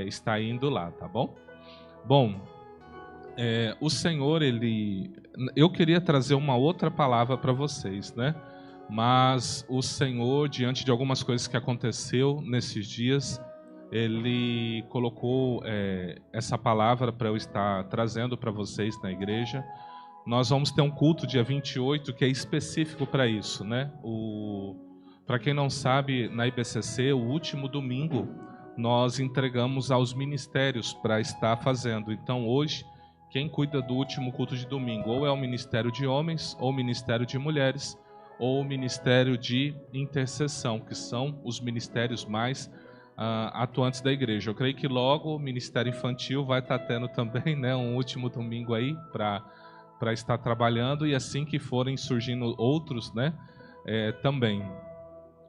está indo lá, tá bom? Bom, o Senhor, eu queria trazer uma outra palavra para vocês, né? Mas o Senhor, diante de algumas coisas que aconteceu nesses dias, Ele colocou essa palavra para eu estar trazendo para vocês na igreja. Nós vamos ter um culto dia 28 que é específico para isso, né? Para quem não sabe, na IBCC, o último domingo, nós entregamos aos ministérios para estar fazendo. Então, hoje, quem cuida do último culto de domingo ou é o Ministério de Homens, ou o Ministério de Mulheres, ou o Ministério de Intercessão, que são os ministérios mais atuantes da igreja. Eu creio que logo o Ministério Infantil vai estar tendo também, né, um último domingo aí para estar trabalhando, e assim que forem surgindo outros, né, também.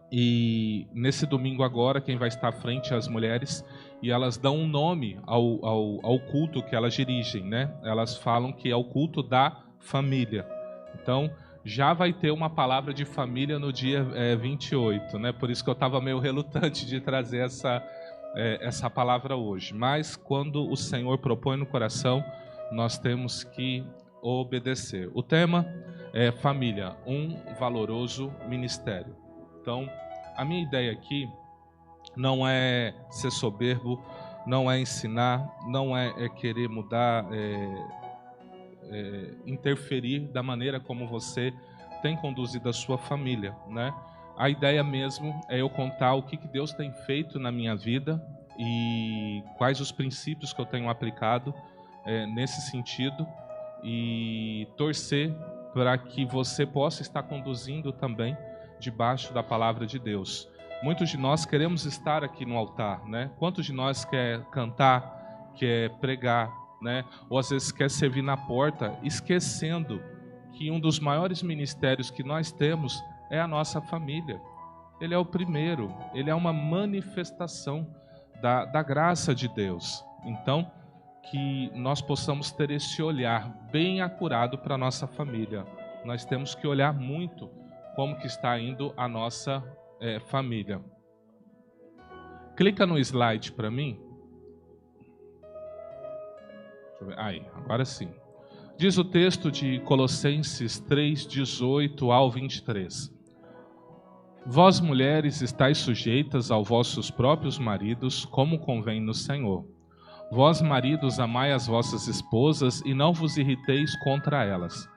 E nesse domingo agora, quem vai estar à frente é as mulheres, e elas dão um nome ao culto que elas dirigem, né? Elas falam que é o culto da família. Então, já vai ter uma palavra de família no dia 28, né? Por isso que eu estava meio relutante de trazer essa palavra hoje. Mas quando o Senhor propõe no coração, nós temos que obedecer. O tema é família, um valoroso ministério. Então, a minha ideia aqui não é ser soberbo, não é ensinar, não é querer mudar, interferir da maneira como você tem conduzido a sua família, né? A ideia mesmo é eu contar o que Deus tem feito na minha vida e quais os princípios que eu tenho aplicado nesse sentido, e torcer para que você possa estar conduzindo também debaixo da palavra de Deus. Muitos de nós queremos estar aqui no altar, né? Quantos de nós quer cantar, quer pregar, né? Ou às vezes quer servir na porta, esquecendo que um dos maiores ministérios que nós temos é a nossa família. Ele é o primeiro, ele é uma manifestação da graça de Deus. Então, que nós possamos ter esse olhar bem acurado para a nossa família. Nós temos que olhar muito como que está indo a nossa família. Clica no slide para mim. Deixa eu ver. Aí, agora sim. Diz o texto de Colossenses 3, 18 ao 23. Vós, mulheres, estáis sujeitas aos vossos próprios maridos, como convém no Senhor. Vós, maridos, amai as vossas esposas e não vos irriteis contra elas.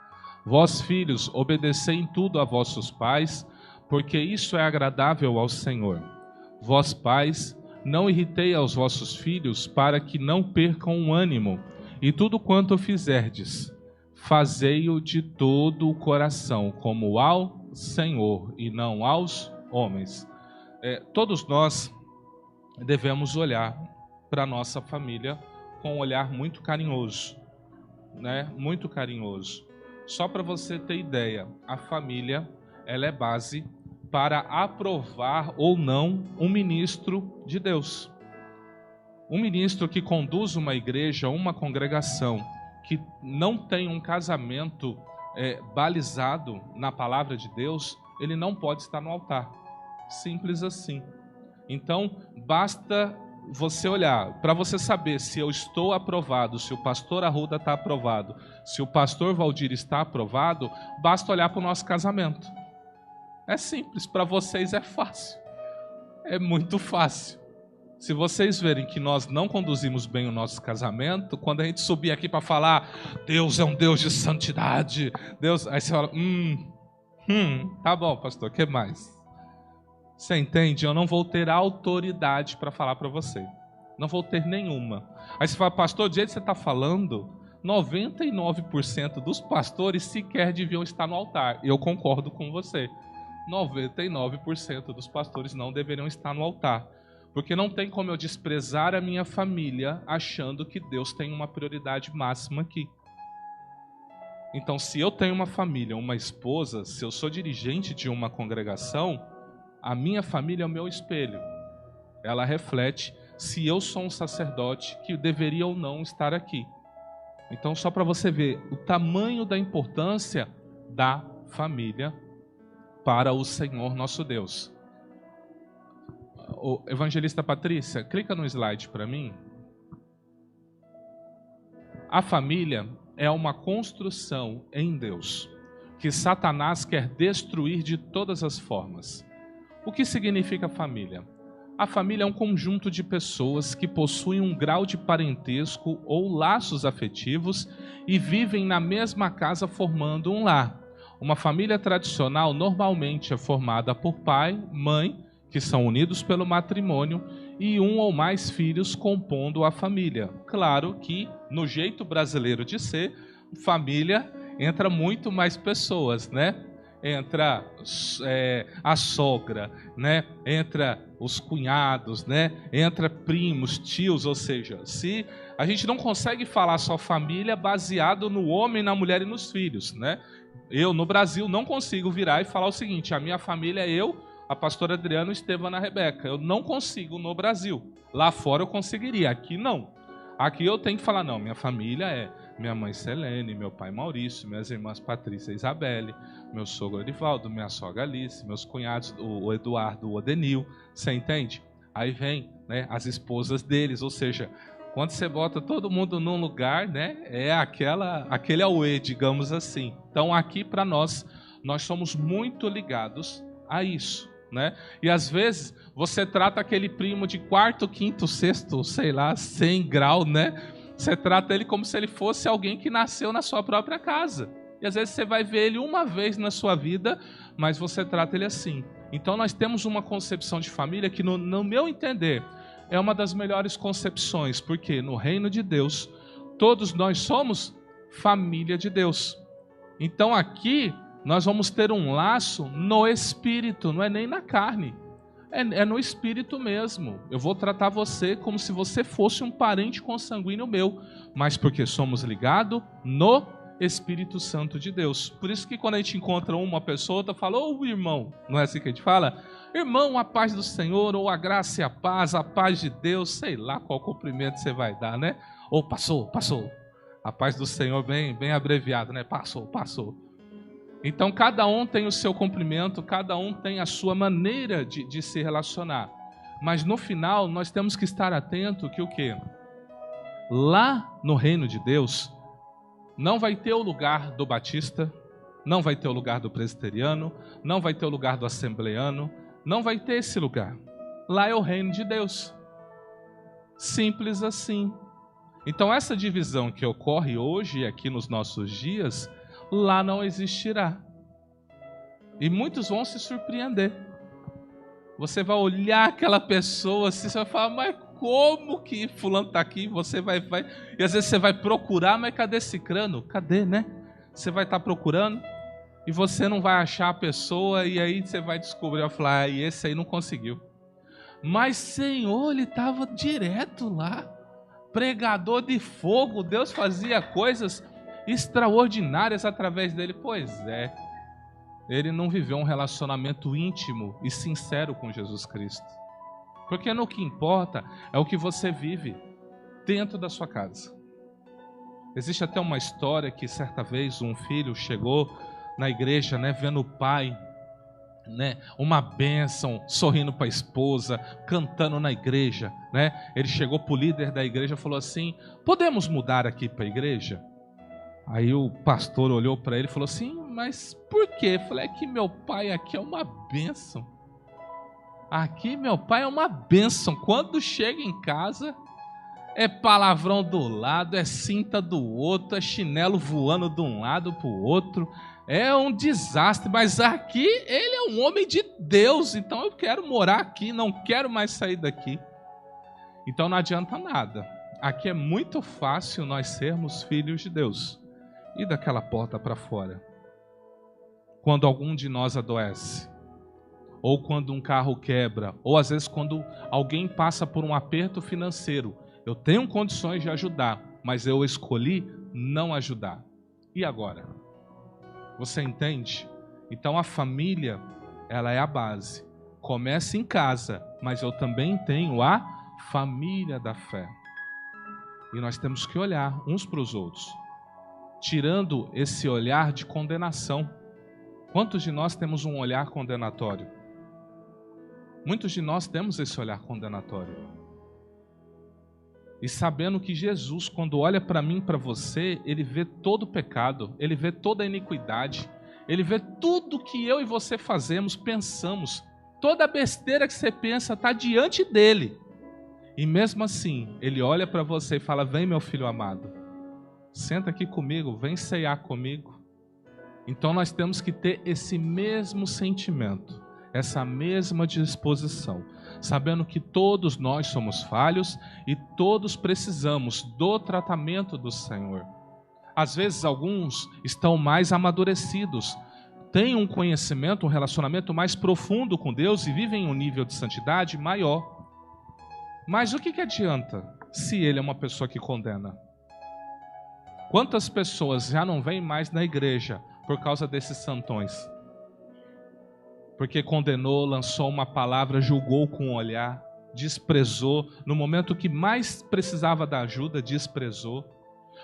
Vós, filhos, obedecei em tudo a vossos pais, porque isso é agradável ao Senhor. Vós, pais, não irritei aos vossos filhos, para que não percam o ânimo, e tudo quanto fizerdes, fazei-o de todo o coração, como ao Senhor, e não aos homens. Todos nós devemos olhar para a nossa família com um olhar muito carinhoso, né? Muito carinhoso. Só para você ter ideia, a família, ela é base para aprovar ou não um ministro de Deus. Um ministro que conduz uma igreja, uma congregação, que não tem um casamento balizado na palavra de Deus, ele não pode estar no altar. Simples assim. Então, basta você olhar, para você saber se eu estou aprovado, se o pastor Arruda está aprovado, se o pastor Valdir está aprovado, basta olhar para o nosso casamento. É simples, para vocês é fácil. É muito fácil. Se vocês verem que nós não conduzimos bem o nosso casamento, quando a gente subir aqui para falar, Deus é um Deus de santidade, Deus, aí você fala, tá bom, pastor, o que mais? Você entende? Eu não vou ter autoridade para falar para você. Não vou ter nenhuma. Aí você fala, pastor, do jeito que você está falando, 99% dos pastores sequer deviam estar no altar. Eu concordo com você. 99% dos pastores não deveriam estar no altar. Porque não tem como eu desprezar a minha família achando que Deus tem uma prioridade máxima aqui. Então, se eu tenho uma família, uma esposa, se eu sou dirigente de uma congregação, a minha família é o meu espelho. Ela reflete se eu sou um sacerdote que deveria ou não estar aqui. Então, só para você ver o tamanho da importância da família para o Senhor nosso Deus. Evangelista Patrícia, clica no slide para mim. A família é uma construção em Deus que Satanás quer destruir de todas as formas. O que significa família? A família é um conjunto de pessoas que possuem um grau de parentesco ou laços afetivos e vivem na mesma casa formando um lar. Uma família tradicional normalmente é formada por pai, mãe, que são unidos pelo matrimônio, e um ou mais filhos compondo a família. Claro que, no jeito brasileiro de ser, família entra muito mais pessoas, né? Entra a sogra, né? Entra os cunhados, né? Entra primos, tios, ou seja, se a gente não consegue falar só família baseado no homem, na mulher e nos filhos, né? Eu, no Brasil, não consigo virar e falar o seguinte: a minha família é eu, a pastora Adriana, o Estevão e a Rebeca. Eu não consigo no Brasil. Lá fora eu conseguiria, aqui não. Aqui eu tenho que falar, não, minha família é minha mãe Selene, meu pai Maurício, minhas irmãs Patrícia e Isabelle, meu sogro Edivaldo, minha sogra Alice, meus cunhados, o Eduardo, o Odenil, você entende? Aí vem, né, as esposas deles, ou seja, quando você bota todo mundo num lugar, né, é aquele auê, digamos assim. Então aqui para nós somos muito ligados a isso, né? E às vezes você trata aquele primo de quarto, quinto, sexto, sei lá, 100 grau, né? Você trata ele como se ele fosse alguém que nasceu na sua própria casa. E às vezes você vai ver ele uma vez na sua vida, mas você trata ele assim. Então nós temos uma concepção de família que, no meu entender, é uma das melhores concepções, porque no reino de Deus, todos nós somos família de Deus. Então aqui nós vamos ter um laço no espírito, não é nem na carne. É no espírito mesmo. Eu vou tratar você como se você fosse um parente consanguíneo meu, mas porque somos ligados no Espírito Santo de Deus. Por isso que quando a gente encontra uma pessoa, outra fala, ô irmão, não é assim que a gente fala? Irmão, a paz do Senhor, ou a graça e a paz de Deus, sei lá qual cumprimento você vai dar, né? Ou passou. A paz do Senhor bem abreviado, né? Passou. Então cada um tem o seu cumprimento, cada um tem a sua maneira de se relacionar. Mas no final nós temos que estar atento que o quê? Lá no reino de Deus não vai ter o lugar do batista, não vai ter o lugar do presbiteriano, não vai ter o lugar do assembleano, não vai ter esse lugar. Lá é o reino de Deus. Simples assim. Então essa divisão que ocorre hoje aqui nos nossos dias, lá não existirá. E muitos vão se surpreender. Você vai olhar aquela pessoa assim, você vai falar, mas como que fulano está aqui? Você vai... E às vezes você vai procurar, mas cadê esse crânio? Cadê, né? Você vai estar procurando e você não vai achar a pessoa, e aí você vai descobrir, vai falar, e esse aí não conseguiu. Mas Senhor, ele estava direto lá. Pregador de fogo, Deus fazia coisas extraordinárias através dele. Pois é, ele não viveu um relacionamento íntimo e sincero com Jesus Cristo. Porque no que importa é o que você vive dentro da sua casa. Existe até uma história que certa vez um filho chegou na igreja, né, vendo o pai, né, uma bênção, sorrindo para a esposa, cantando na igreja, né? Ele chegou para o líder da igreja e falou assim, podemos mudar aqui para a igreja? Aí o pastor olhou para ele e falou assim, mas por quê? Eu falei, é que meu pai aqui é uma bênção. Aqui meu pai é uma bênção. Quando chega em casa, é palavrão do lado, é cinta do outro, é chinelo voando de um lado para o outro. É um desastre, mas aqui ele é um homem de Deus, então eu quero morar aqui, não quero mais sair daqui. Então não adianta nada. Aqui é muito fácil nós sermos filhos de Deus. E daquela porta para fora? Quando algum de nós adoece, ou quando um carro quebra, ou às vezes quando alguém passa por um aperto financeiro, eu tenho condições de ajudar, mas eu escolhi não ajudar. E agora? Você entende? Então a família, ela é a base. Começa em casa, mas eu também tenho a família da fé. E nós temos que olhar uns para os outros, tirando esse olhar de condenação. Quantos de nós temos um olhar condenatório? Muitos de nós temos esse olhar condenatório. E sabendo que Jesus, quando olha para mim e para você, Ele vê todo o pecado, Ele vê toda a iniquidade, Ele vê tudo que eu e você fazemos, pensamos. Toda a besteira que você pensa está diante dEle. E mesmo assim, Ele olha para você e fala: vem, meu filho amado, senta aqui comigo, vem ceiar comigo. Então nós temos que ter esse mesmo sentimento, essa mesma disposição, sabendo que todos nós somos falhos e todos precisamos do tratamento do Senhor. Às vezes alguns estão mais amadurecidos, têm um conhecimento, um relacionamento mais profundo com Deus e vivem um nível de santidade maior. Mas o que adianta se ele é uma pessoa que condena? Quantas pessoas já não vêm mais na igreja por causa desses santões? Porque condenou, lançou uma palavra, julgou com o olhar, desprezou, no momento que mais precisava da ajuda, desprezou.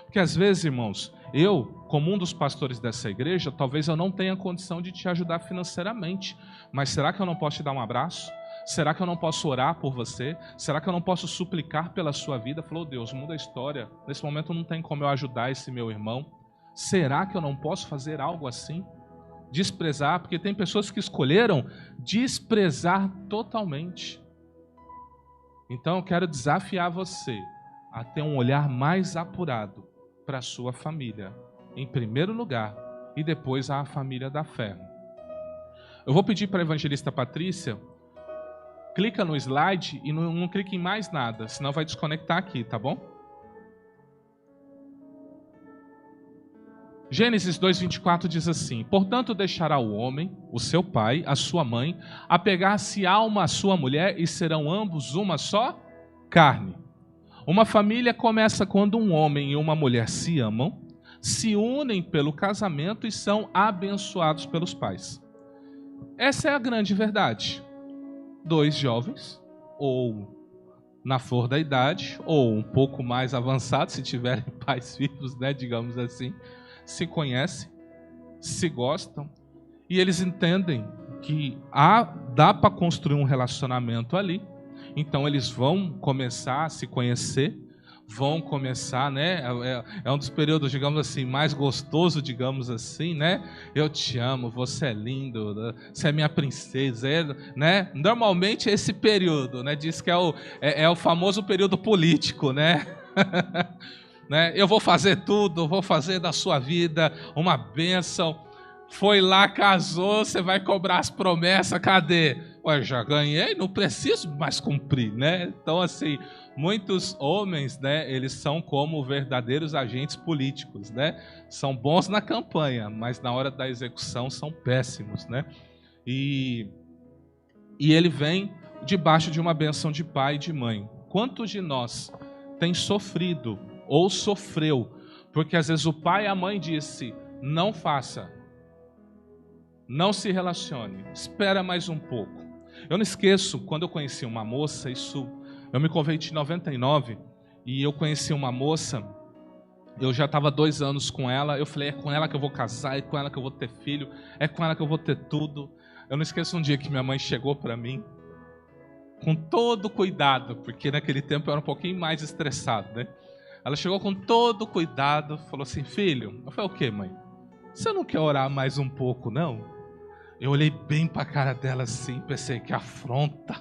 Porque às vezes, irmãos, eu, como um dos pastores dessa igreja, talvez eu não tenha condição de te ajudar financeiramente, mas será que eu não posso te dar um abraço? Será que eu não posso orar por você? Será que eu não posso suplicar pela sua vida? Falou: Deus, muda a história. Nesse momento não tem como eu ajudar esse meu irmão. Será que eu não posso fazer algo assim? Desprezar, porque tem pessoas que escolheram desprezar totalmente. Então eu quero desafiar você a ter um olhar mais apurado para a sua família, em primeiro lugar, e depois a família da fé. Eu vou pedir para a evangelista Patrícia, clica no slide e não clique em mais nada, senão vai desconectar aqui, tá bom? Gênesis 2:24 diz assim: portanto deixará o homem, o seu pai, a sua mãe, apegar-se alma à sua mulher, e serão ambos uma só carne. Uma família começa quando um homem e uma mulher se amam, se unem pelo casamento e são abençoados pelos pais. Essa é a grande verdade. Dois jovens, ou na flor da idade, ou um pouco mais avançados, se tiverem pais vivos, né, digamos assim, se conhecem, se gostam, e eles entendem que dá para construir um relacionamento ali. Então eles vão começar a se conhecer, vão começar, né? É um dos períodos, digamos assim, mais gostoso, digamos assim, né? Eu te amo, você é lindo, você é minha princesa, né? Normalmente é esse período, né? Diz que é o famoso período político, né? Né? Eu vou fazer tudo, vou fazer da sua vida uma bênção. Foi lá, casou, você vai cobrar as promessas, cadê? Ué, já ganhei, não preciso mais cumprir, né? Então, assim, muitos homens, né, eles são como verdadeiros agentes políticos, né? São bons na campanha, mas na hora da execução são péssimos, né? E ele vem debaixo de uma bênção de pai e de mãe. Quantos de nós tem sofrido ou sofreu, porque às vezes o pai e a mãe disse: não faça, não se relacione, espera mais um pouco. Eu não esqueço, quando eu conheci uma moça, eu me converti em 99, e eu conheci uma moça, eu já estava 2 anos com ela, eu falei: é com ela que eu vou casar, é com ela que eu vou ter filho, é com ela que eu vou ter tudo. Eu não esqueço um dia que minha mãe chegou para mim, com todo cuidado, porque naquele tempo eu era um pouquinho mais estressado, né? Ela chegou com todo cuidado, falou assim: filho. Eu falei: o quê, mãe? Você não quer orar mais um pouco, não? Eu olhei bem para a cara dela assim, pensei: que afronta.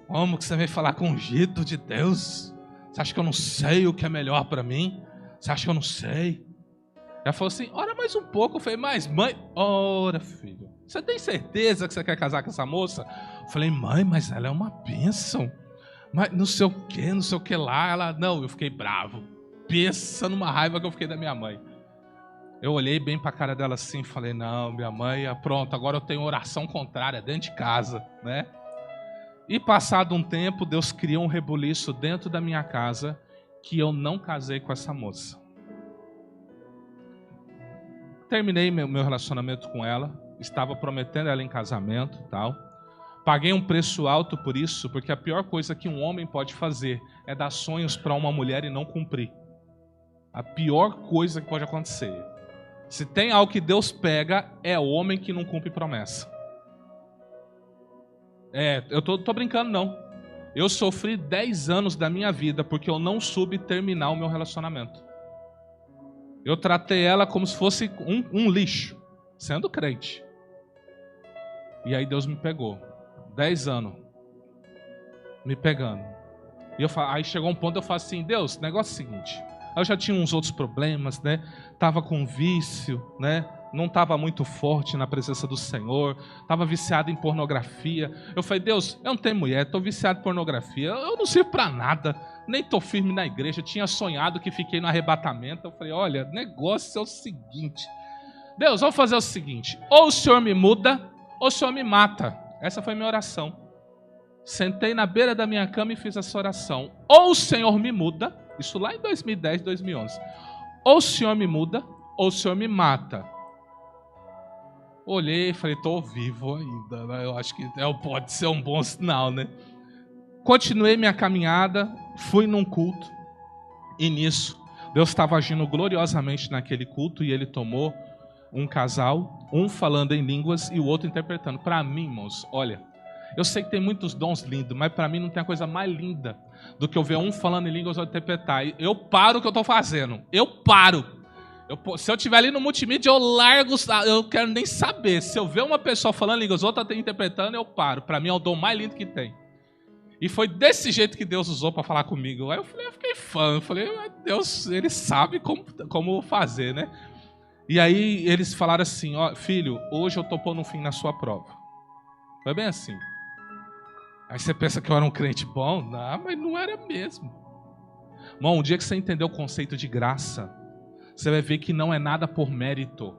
Como que você vem falar com o ungido de Deus? Você acha que eu não sei o que é melhor para mim? Você acha que eu não sei? Ela falou assim: ora mais um pouco. Eu falei: mas mãe, ora filho, você tem certeza que você quer casar com essa moça? Eu falei: mãe, mas ela é uma bênção. Mas não sei o que lá. Ela, não, eu fiquei bravo. Pensa numa raiva que eu fiquei da minha mãe. Eu olhei bem para a cara dela assim e falei: não, minha mãe, pronto, agora eu tenho oração contrária dentro de casa, né? E passado um tempo, Deus criou um rebuliço dentro da minha casa, que eu não casei com essa moça. Terminei meu relacionamento com ela, estava prometendo ela em casamento e tal. Paguei um preço alto por isso, porque a pior coisa que um homem pode fazer é dar sonhos para uma mulher e não cumprir. A pior coisa que pode acontecer. Se tem algo que Deus pega, é o homem que não cumpre promessa. Eu tô brincando, não. Eu sofri 10 anos da minha vida porque eu não soube terminar o meu relacionamento. Eu tratei ela como se fosse um lixo, sendo crente. E aí Deus me pegou. 10 anos. Me pegando. E aí chegou um ponto eu falo assim, Deus, o negócio é o seguinte. Eu já tinha uns outros problemas, né? Tava com vício, né? Não estava muito forte na presença do Senhor. Estava viciado em pornografia. Eu falei, Deus, eu não tenho mulher, estou viciado em pornografia. Eu não sirvo para nada. Nem estou firme na igreja. Eu tinha sonhado que fiquei no arrebatamento. Eu falei, olha, o negócio é o seguinte. Deus, vamos fazer o seguinte. Ou o Senhor me muda, ou o Senhor me mata. Essa foi a minha oração. Sentei na beira da minha cama e fiz essa oração. Ou o Senhor me muda. Isso lá em 2010, 2011. Ou o Senhor me muda, ou o Senhor me mata. Olhei e falei, estou vivo ainda, né? Eu acho que pode ser um bom sinal, né? Continuei minha caminhada, fui num culto, e nisso, Deus estava agindo gloriosamente naquele culto, e Ele tomou um casal, um falando em línguas e o outro interpretando. Para mim, irmãos, olha, eu sei que tem muitos dons lindos, mas para mim não tem a coisa mais linda do que eu ver um falando em línguas ou interpretar. Eu paro o que eu estou fazendo, eu paro. Se eu estiver ali no multimídia, eu largo, eu não quero nem saber. Se eu ver uma pessoa falando línguas, outra interpretando, eu paro. Para mim é o dom mais lindo que tem. E foi desse jeito que Deus usou para falar comigo. Aí eu fiquei fã. Eu falei, Deus, Ele sabe como fazer, né? E aí eles falaram assim, ó, filho, hoje eu estou pondo um fim na sua prova. Foi bem assim. Aí você pensa que eu era um crente bom? Não, mas não era mesmo. Irmão, um dia que você entender o conceito de graça, você vai ver que não é nada por mérito.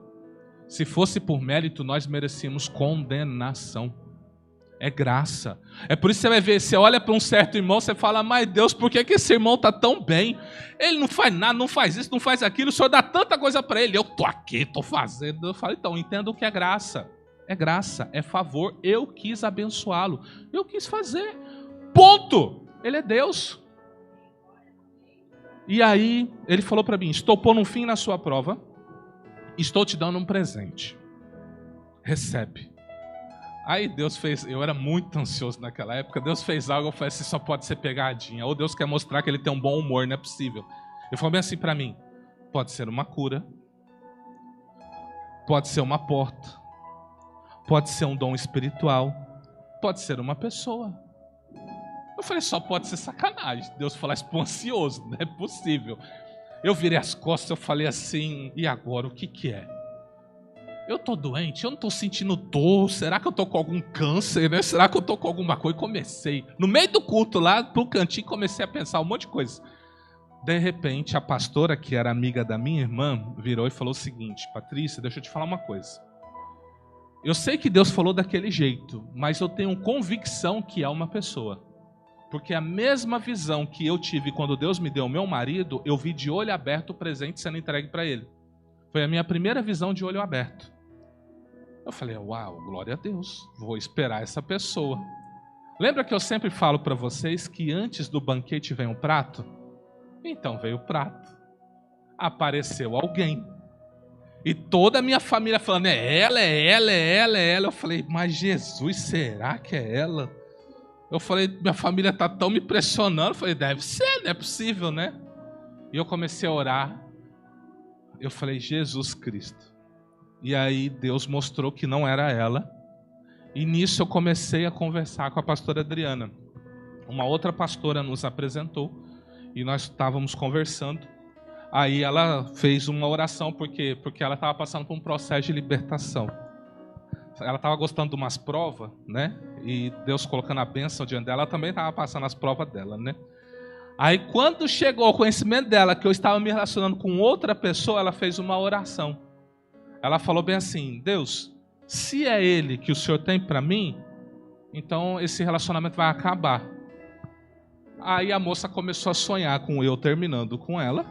Se fosse por mérito, nós merecíamos condenação. É graça. É por isso que você vai ver, você olha para um certo irmão, você fala, mas Deus, por que esse irmão está tão bem? Ele não faz nada, não faz isso, não faz aquilo, o Senhor dá tanta coisa para ele. Eu estou aqui, estou fazendo. Eu falo, então, entenda o que é graça. É graça, é favor. Eu quis abençoá-lo. Eu quis fazer. Ponto. Ele é Deus. E aí, ele falou para mim, estou pondo um fim na sua prova, estou te dando um presente. Recebe. Aí Deus fez, eu era muito ansioso naquela época, Deus fez algo, eu falei assim, só pode ser pegadinha, ou Deus quer mostrar que Ele tem um bom humor, não é possível. Ele falou bem assim para mim, pode ser uma cura, pode ser uma porta, pode ser um dom espiritual, pode ser uma pessoa. Eu falei, só pode ser sacanagem. Deus falou, ansioso, não é possível. Eu virei as costas, eu falei assim, e agora, o que é? Eu estou doente, eu não estou sentindo dor, será que eu estou com algum câncer, né? Será que eu estou com alguma coisa? E comecei, no meio do culto lá, pro cantinho, comecei a pensar um monte de coisa. De repente, a pastora, que era amiga da minha irmã, virou e falou o seguinte, Patrícia, deixa eu te falar uma coisa. Eu sei que Deus falou daquele jeito, mas eu tenho convicção que é uma pessoa. Porque a mesma visão que eu tive quando Deus me deu o meu marido, eu vi de olho aberto o presente sendo entregue para ele. Foi a minha primeira visão de olho aberto. Eu falei, uau, glória a Deus, vou esperar essa pessoa. Lembra que eu sempre falo para vocês que antes do banquete vem um prato? Então veio o prato. Apareceu alguém. E toda a minha família falando, é ela, é ela, é ela, é ela. Eu falei, mas Jesus, será que é ela? Eu falei, minha família está tão me pressionando. Eu falei, deve ser, não é possível, né? E eu comecei a orar. Eu falei, Jesus Cristo. E aí Deus mostrou que não era ela. E nisso eu comecei a conversar com a pastora Adriana. Uma outra pastora nos apresentou. E nós estávamos conversando. Aí ela fez uma oração, porque ela estava passando por um processo de libertação. Ela estava gostando de umas provas, né? E Deus colocando a bênção diante dela, ela também estava passando as provas dela, né? Aí quando chegou o conhecimento dela que eu estava me relacionando com outra pessoa, ela fez uma oração. Ela falou bem assim, Deus, se é Ele que o Senhor tem para mim, então esse relacionamento vai acabar. Aí a moça começou a sonhar com eu terminando com ela.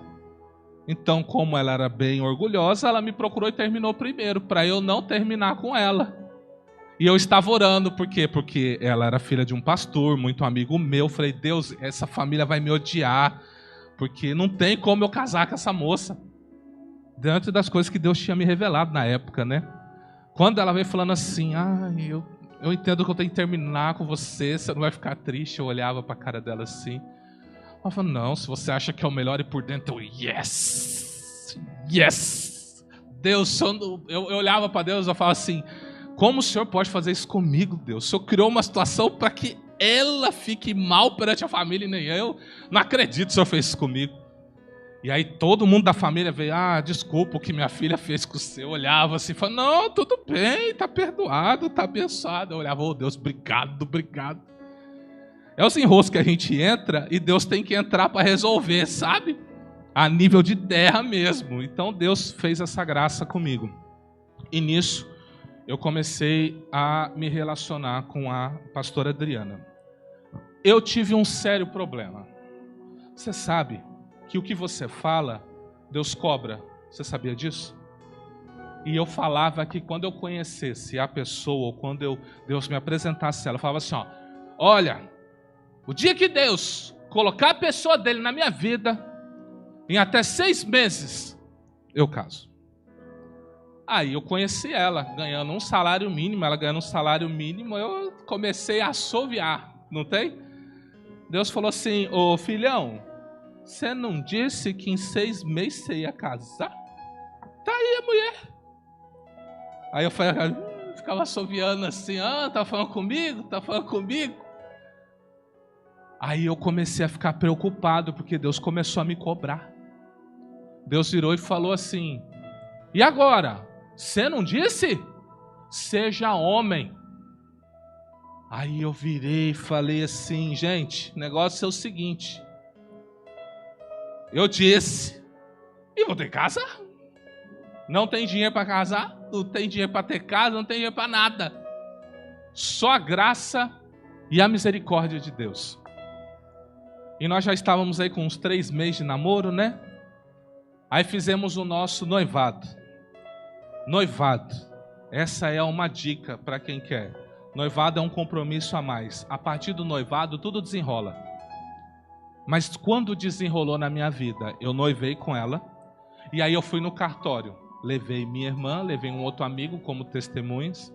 Então, como ela era bem orgulhosa, ela me procurou e terminou primeiro, para eu não terminar com ela. E eu estava orando, por quê? Porque ela era filha de um pastor, muito amigo meu. Eu falei, Deus, essa família vai me odiar, porque não tem como eu casar com essa moça. Diante das coisas que Deus tinha me revelado na época, né? Quando ela veio falando assim, eu entendo que eu tenho que terminar com você não vai ficar triste. Eu olhava pra cara dela assim. Ela falou, não, se você acha que é o melhor e por dentro, yes, yes. Deus, eu olhava pra Deus e eu falava assim, como o Senhor pode fazer isso comigo, Deus? O Senhor criou uma situação para que ela fique mal perante a família e nem eu. Não acredito que o Senhor fez isso comigo. E aí todo mundo da família veio, desculpa o que minha filha fez com você. Eu olhava assim, falava, não, tudo bem, tá perdoado, tá abençoado. Eu olhava, Deus, obrigado. É os enroscos que a gente entra e Deus tem que entrar para resolver, sabe? A nível de terra mesmo. Então Deus fez essa graça comigo. E nisso eu comecei a me relacionar com a pastora Adriana. Eu tive um sério problema. Você sabe que o que você fala, Deus cobra. Você sabia disso? E eu falava que quando eu conhecesse a pessoa, ou quando Deus me apresentasse ela, eu falava assim, olha, o dia que Deus colocar a pessoa dele na minha vida, em até 6 meses, eu caso. Aí eu conheci ela, ganhando um salário mínimo, ela ganhando um salário mínimo, eu comecei a assoviar, não tem? Deus falou assim, ô filhão, você não disse que em 6 meses você ia casar? Tá aí a mulher. Aí eu ficava assoviando assim, tá falando comigo? Tá falando comigo? Aí eu comecei a ficar preocupado, porque Deus começou a me cobrar. Deus virou e falou assim, e agora? Você não disse? Seja homem. Aí eu virei e falei assim, gente, o negócio é o seguinte, eu disse, e vou ter que casar. Não tem dinheiro para casar, não tem dinheiro para ter casa, não tem dinheiro para nada. Só a graça e a misericórdia de Deus. E nós já estávamos aí com uns 3 meses de namoro, né? Aí fizemos o nosso noivado. Noivado. Essa é uma dica para quem quer. Noivado é um compromisso a mais. A partir do noivado, tudo desenrola. Mas quando desenrolou na minha vida, eu noivei com ela, e aí eu fui no cartório. Levei minha irmã, levei um outro amigo como testemunhas.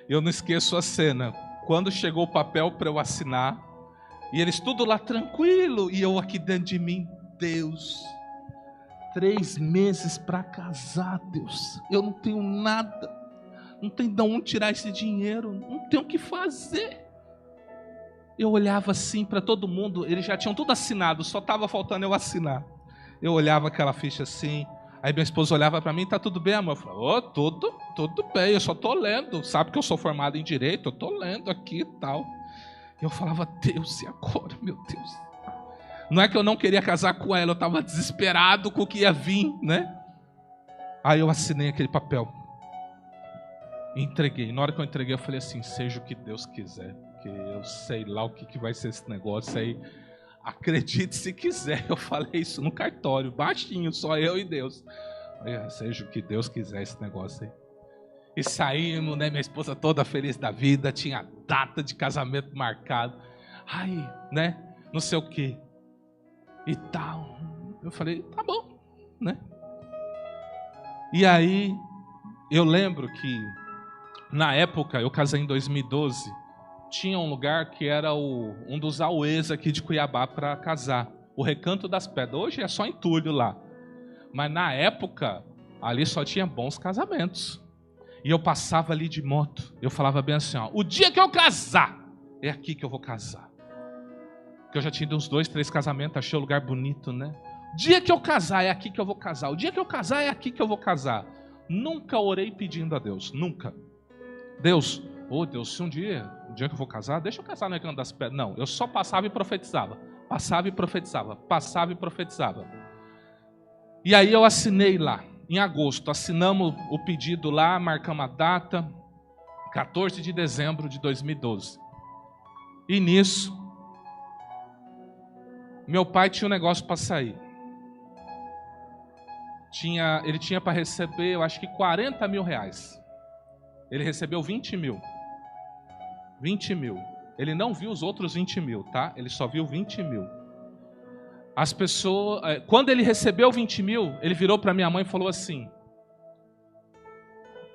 Eu não esqueço a cena. Quando chegou o papel para eu assinar, e eles tudo lá tranquilo, e eu aqui dentro de mim, Deus, 3 meses para casar, Deus. Eu não tenho nada, não tenho de onde tirar esse dinheiro, não tenho o que fazer. Eu olhava assim para todo mundo, eles já tinham tudo assinado, só estava faltando eu assinar. Eu olhava aquela ficha assim, aí minha esposa olhava para mim, tá tudo bem, amor? Eu falava, tudo bem, eu só estou lendo, sabe que eu sou formado em Direito, eu estou lendo aqui e tal. Eu falava, Deus, e agora, meu Deus? Não é que eu não queria casar com ela, eu estava desesperado com o que ia vir, né? Aí eu assinei aquele papel, e entreguei. Na hora que eu entreguei, eu falei assim, seja o que Deus quiser, porque eu sei lá o que vai ser esse negócio aí. Acredite se quiser. Eu falei isso no cartório, baixinho, só eu e Deus. Seja o que Deus quiser esse negócio aí. E saímos, né, minha esposa toda feliz da vida, tinha data de casamento marcado. Aí, né, não sei o que. E tal. Eu falei, tá bom, né? E aí, eu lembro que, na época, eu casei em 2012, tinha um lugar que era um dos auês aqui de Cuiabá para casar, o Recanto das Pedras. Hoje é só entulho lá, mas na época ali só tinha bons casamentos. E eu passava ali de moto, eu falava bem assim, o dia que eu casar, é aqui que eu vou casar. Porque eu já tinha uns 2, 3 casamentos, achei o lugar bonito, né? O dia que eu casar, é aqui que eu vou casar. O dia que eu casar, é aqui que eu vou casar. Nunca orei pedindo a Deus, nunca. Deus, Deus, se um dia que eu vou casar, deixa eu casar no Recanto das Pedras. Não, eu só passava e profetizava. Passava e profetizava. Passava e profetizava. E aí eu assinei lá, em agosto. Assinamos o pedido lá, marcamos a data, 14 de dezembro de 2012. E nisso, meu pai tinha um negócio para sair. Ele tinha para receber, eu acho que 40 mil reais. Ele recebeu 20 mil. 20 mil. Ele não viu os outros 20 mil, tá? Ele só viu 20 mil. As pessoas... Quando ele recebeu 20 mil, ele virou para minha mãe e falou assim,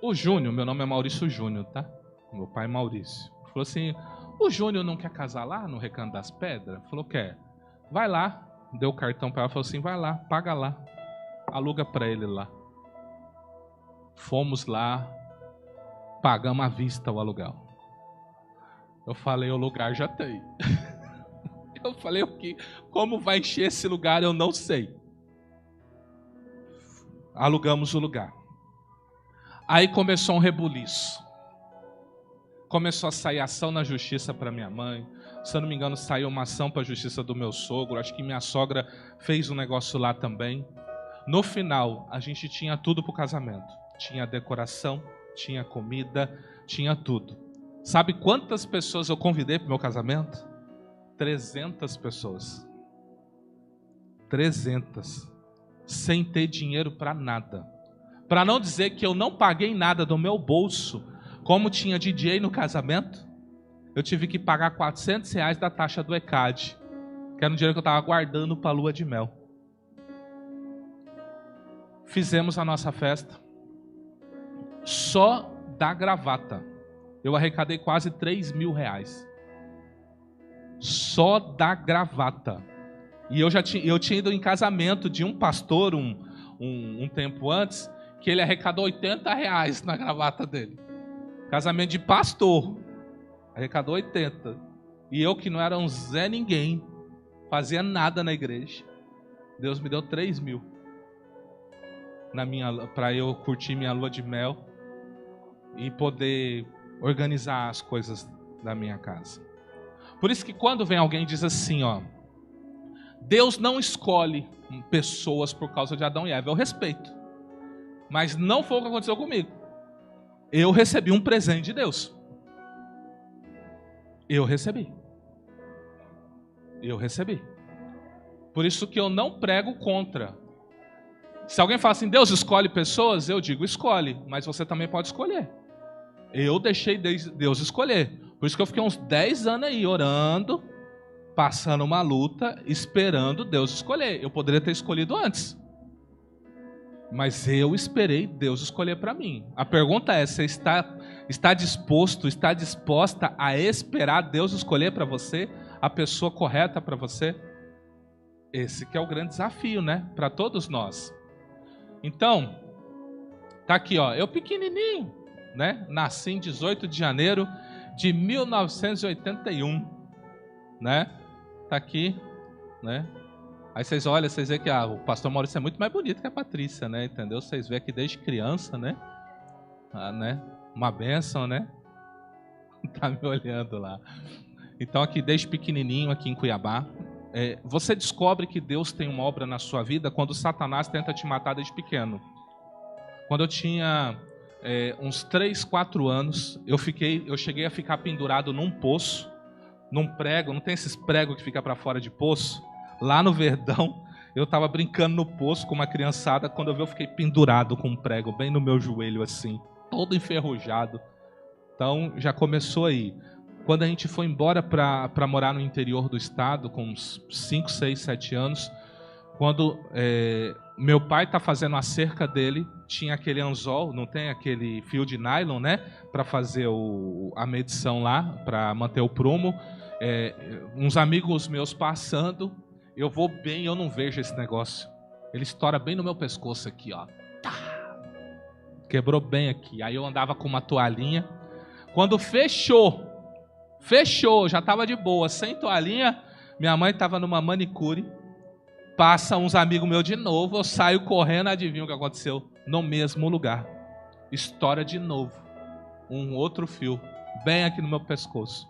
o Júnior, meu nome é Maurício Júnior, tá? meu pai Maurício. Falou assim, o Júnior não quer casar lá no Recanto das Pedras? Falou, quer. Vai lá. Deu o cartão para ela, falou assim, vai lá, paga lá. Aluga para ele lá. Fomos lá, pagamos à vista o aluguel. Eu falei, o lugar já tem. Eu falei, o que? Como vai encher esse lugar, eu não sei. Alugamos o lugar. Aí começou um rebuliço. Começou a sair ação na justiça para minha mãe. Se eu não me engano, saiu uma ação para a justiça do meu sogro. Acho que minha sogra fez um negócio lá também. No final, a gente tinha tudo para o casamento. Tinha decoração, tinha comida, tinha tudo. Sabe quantas pessoas eu convidei para o meu casamento? 300 pessoas. 300. Sem ter dinheiro para nada. Para não dizer que eu não paguei nada do meu bolso, como tinha DJ no casamento, eu tive que pagar R$400 da taxa do ECAD, que era um dinheiro que eu estava guardando para a lua de mel. Fizemos a nossa festa. Só da gravata eu arrecadei quase R$3.000. Só da gravata. E eu tinha ido em casamento de um pastor um tempo antes, que ele arrecadou R$80 na gravata dele. Casamento de pastor. Arrecadou 80. E eu, que não era um Zé Ninguém, fazia nada na igreja, Deus me deu 3.000 para eu curtir minha lua de mel e poder organizar as coisas da minha casa. Por isso que quando vem alguém e diz assim, ó, Deus não escolhe pessoas por causa de Adão e Eva, eu respeito. Mas não foi o que aconteceu comigo. Eu recebi um presente de Deus. Eu recebi. Por isso que eu não prego contra. Se alguém fala assim, Deus escolhe pessoas, eu digo, escolhe, mas você também pode escolher. Eu deixei Deus escolher. Por isso que eu fiquei uns 10 anos aí orando, passando uma luta, esperando Deus escolher. Eu poderia ter escolhido antes. Mas eu esperei Deus escolher para mim. A pergunta é, você está disposto, está disposta a esperar Deus escolher para você a pessoa correta para você? Esse que é o grande desafio, né? Para todos nós. Então, tá aqui, ó, eu pequenininho, né? Nasci em 18 de janeiro de 1981, né? Tá aqui, né? Aí vocês olham, vocês veem que o pastor Maurício é muito mais bonito que a Patrícia, né? Entendeu? Vocês veem que desde criança, né? Né? Uma bênção, né? Tá me olhando lá. Então aqui desde pequenininho, aqui em Cuiabá, você descobre que Deus tem uma obra na sua vida quando Satanás tenta te matar desde pequeno. Quando eu tinha uns 3, 4 anos, eu cheguei a ficar pendurado num poço, num prego, não tem esses pregos que fica para fora de poço? Lá no Verdão, eu estava brincando no poço com uma criançada, quando eu fiquei pendurado com um prego bem no meu joelho assim, todo enferrujado. Então já começou aí. Quando a gente foi embora para morar no interior do estado, com uns 5, 6, 7 anos, quando meu pai está fazendo a cerca dele, tinha aquele anzol, não tem aquele fio de nylon, né? Para fazer a medição lá, para manter o prumo. Uns amigos meus passando, eu vou bem, eu não vejo esse negócio. Ele estoura bem no meu pescoço aqui, ó. Quebrou bem aqui. Aí eu andava com uma toalhinha. Quando fechou, já estava de boa, sem toalhinha. Minha mãe estava numa manicure. Passa uns amigos meus de novo, eu saio correndo, adivinha o que aconteceu? No mesmo lugar. Estoura de novo. Um outro fio, bem aqui no meu pescoço.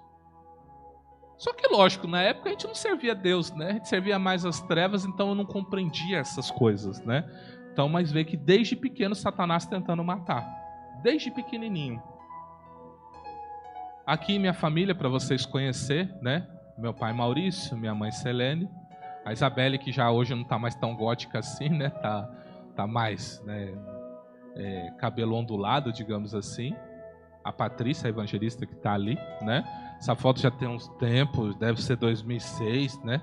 Só que lógico, na época a gente não servia a Deus, né? A gente servia mais as trevas, então eu não compreendia essas coisas, né? Então, mas vê que desde pequeno Satanás tentando matar. Desde pequenininho. Aqui minha família, para vocês conhecerem, né? Meu pai Maurício, minha mãe Selene. A Isabelle, que já hoje não está mais tão gótica assim, né? Tá mais, né? Cabelo ondulado, digamos assim. A Patrícia, a evangelista que está ali, né? Essa foto já tem uns tempos, deve ser 2006, né?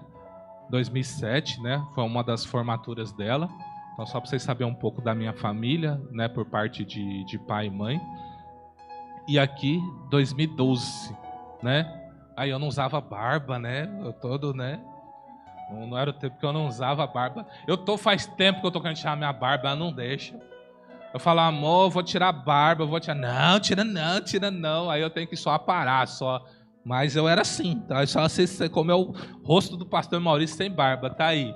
2007, né? Foi uma das formaturas dela. Então, só para vocês saberem um pouco da minha família, né? Por parte de pai e mãe. E aqui, 2012, né? Aí eu não usava barba, né? Eu todo, né? Não era o tempo que eu não usava barba. Faz tempo que eu tô querendo tirar minha barba, ela não deixa. Eu falo, amor, eu vou tirar a barba, eu vou tirar. Não, tira não, tira não. Aí eu tenho que só aparar, só. Mas eu era assim, tá? Só você como é o rosto do pastor Maurício sem barba, tá aí.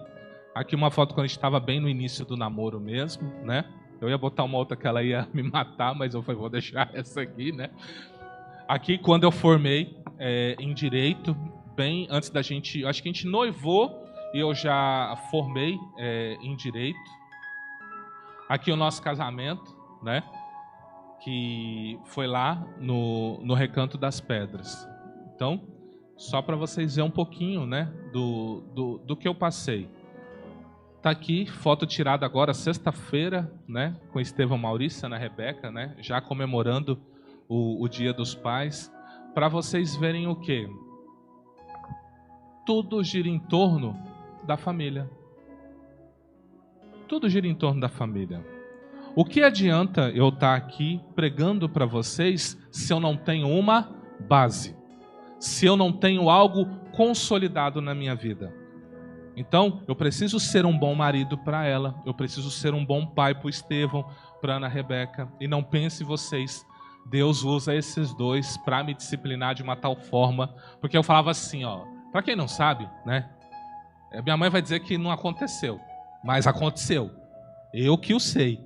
Aqui uma foto quando a gente estava bem no início do namoro mesmo, né? Eu ia botar uma outra que ela ia me matar, mas eu falei, vou deixar essa aqui, né? Aqui quando eu formei em Direito, bem antes da gente... Acho que a gente noivou e eu já formei em Direito. Aqui o nosso casamento, né? Que foi lá no Recanto das Pedras. Então, só para vocês verem um pouquinho, né? Do que eu passei. Tá aqui, foto tirada agora, sexta-feira, né? Com Estevão Maurício, Ana Rebeca, né? Já comemorando o Dia dos Pais. Para vocês verem o quê? Tudo gira em torno da família. Tudo gira em torno da família. O que adianta eu estar aqui pregando para vocês se eu não tenho uma base? Se eu não tenho algo consolidado na minha vida? Então, eu preciso ser um bom marido para ela, eu preciso ser um bom pai para o Estevão, para Ana Rebeca. E não pense vocês, Deus usa esses dois para me disciplinar de uma tal forma, porque eu falava assim, ó, para quem não sabe, né? Minha mãe vai dizer que não aconteceu, mas aconteceu. Eu que o sei.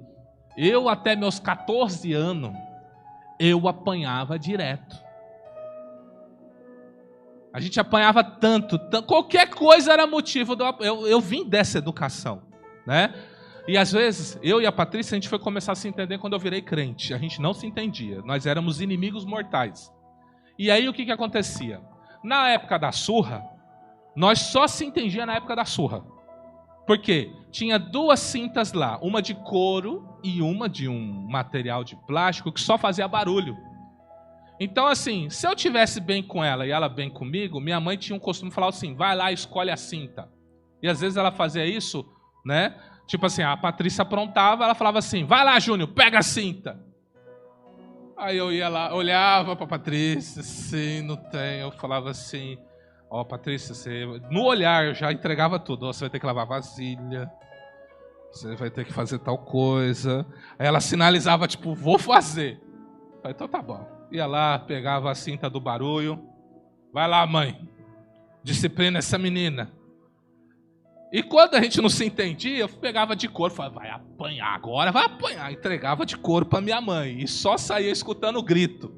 Eu até meus 14 anos, eu apanhava direto. A gente apanhava tanto, qualquer coisa era motivo. Eu vim dessa educação, né? E às vezes, eu e a Patrícia, a gente foi começar a se entender quando eu virei crente. A gente não se entendia, nós éramos inimigos mortais. E aí o que acontecia? Na época da surra, nós só se entendia na época da surra. Por quê? Tinha duas cintas lá, uma de couro e uma de um material de plástico que só fazia barulho. Então, assim, se eu tivesse bem com ela e ela bem comigo, minha mãe tinha um costume de falar assim, vai lá, escolhe a cinta. E às vezes ela fazia isso, né? Tipo assim, a Patrícia aprontava, ela falava assim, vai lá, Júnior, pega a cinta. Aí eu ia lá, olhava pra Patrícia, sim, não tem. Eu falava assim, ó, Patrícia, você... No olhar eu já entregava tudo. Você vai ter que lavar vasilha, você vai ter que fazer tal coisa. Aí ela sinalizava, tipo, vou fazer. Eu falei, então tá bom. Ia lá, pegava a cinta do barulho. Vai lá, mãe. Disciplina essa menina. E quando a gente não se entendia, eu pegava de couro. Falava, vai apanhar agora, vai apanhar. Entregava de couro para minha mãe. E só saía escutando o grito.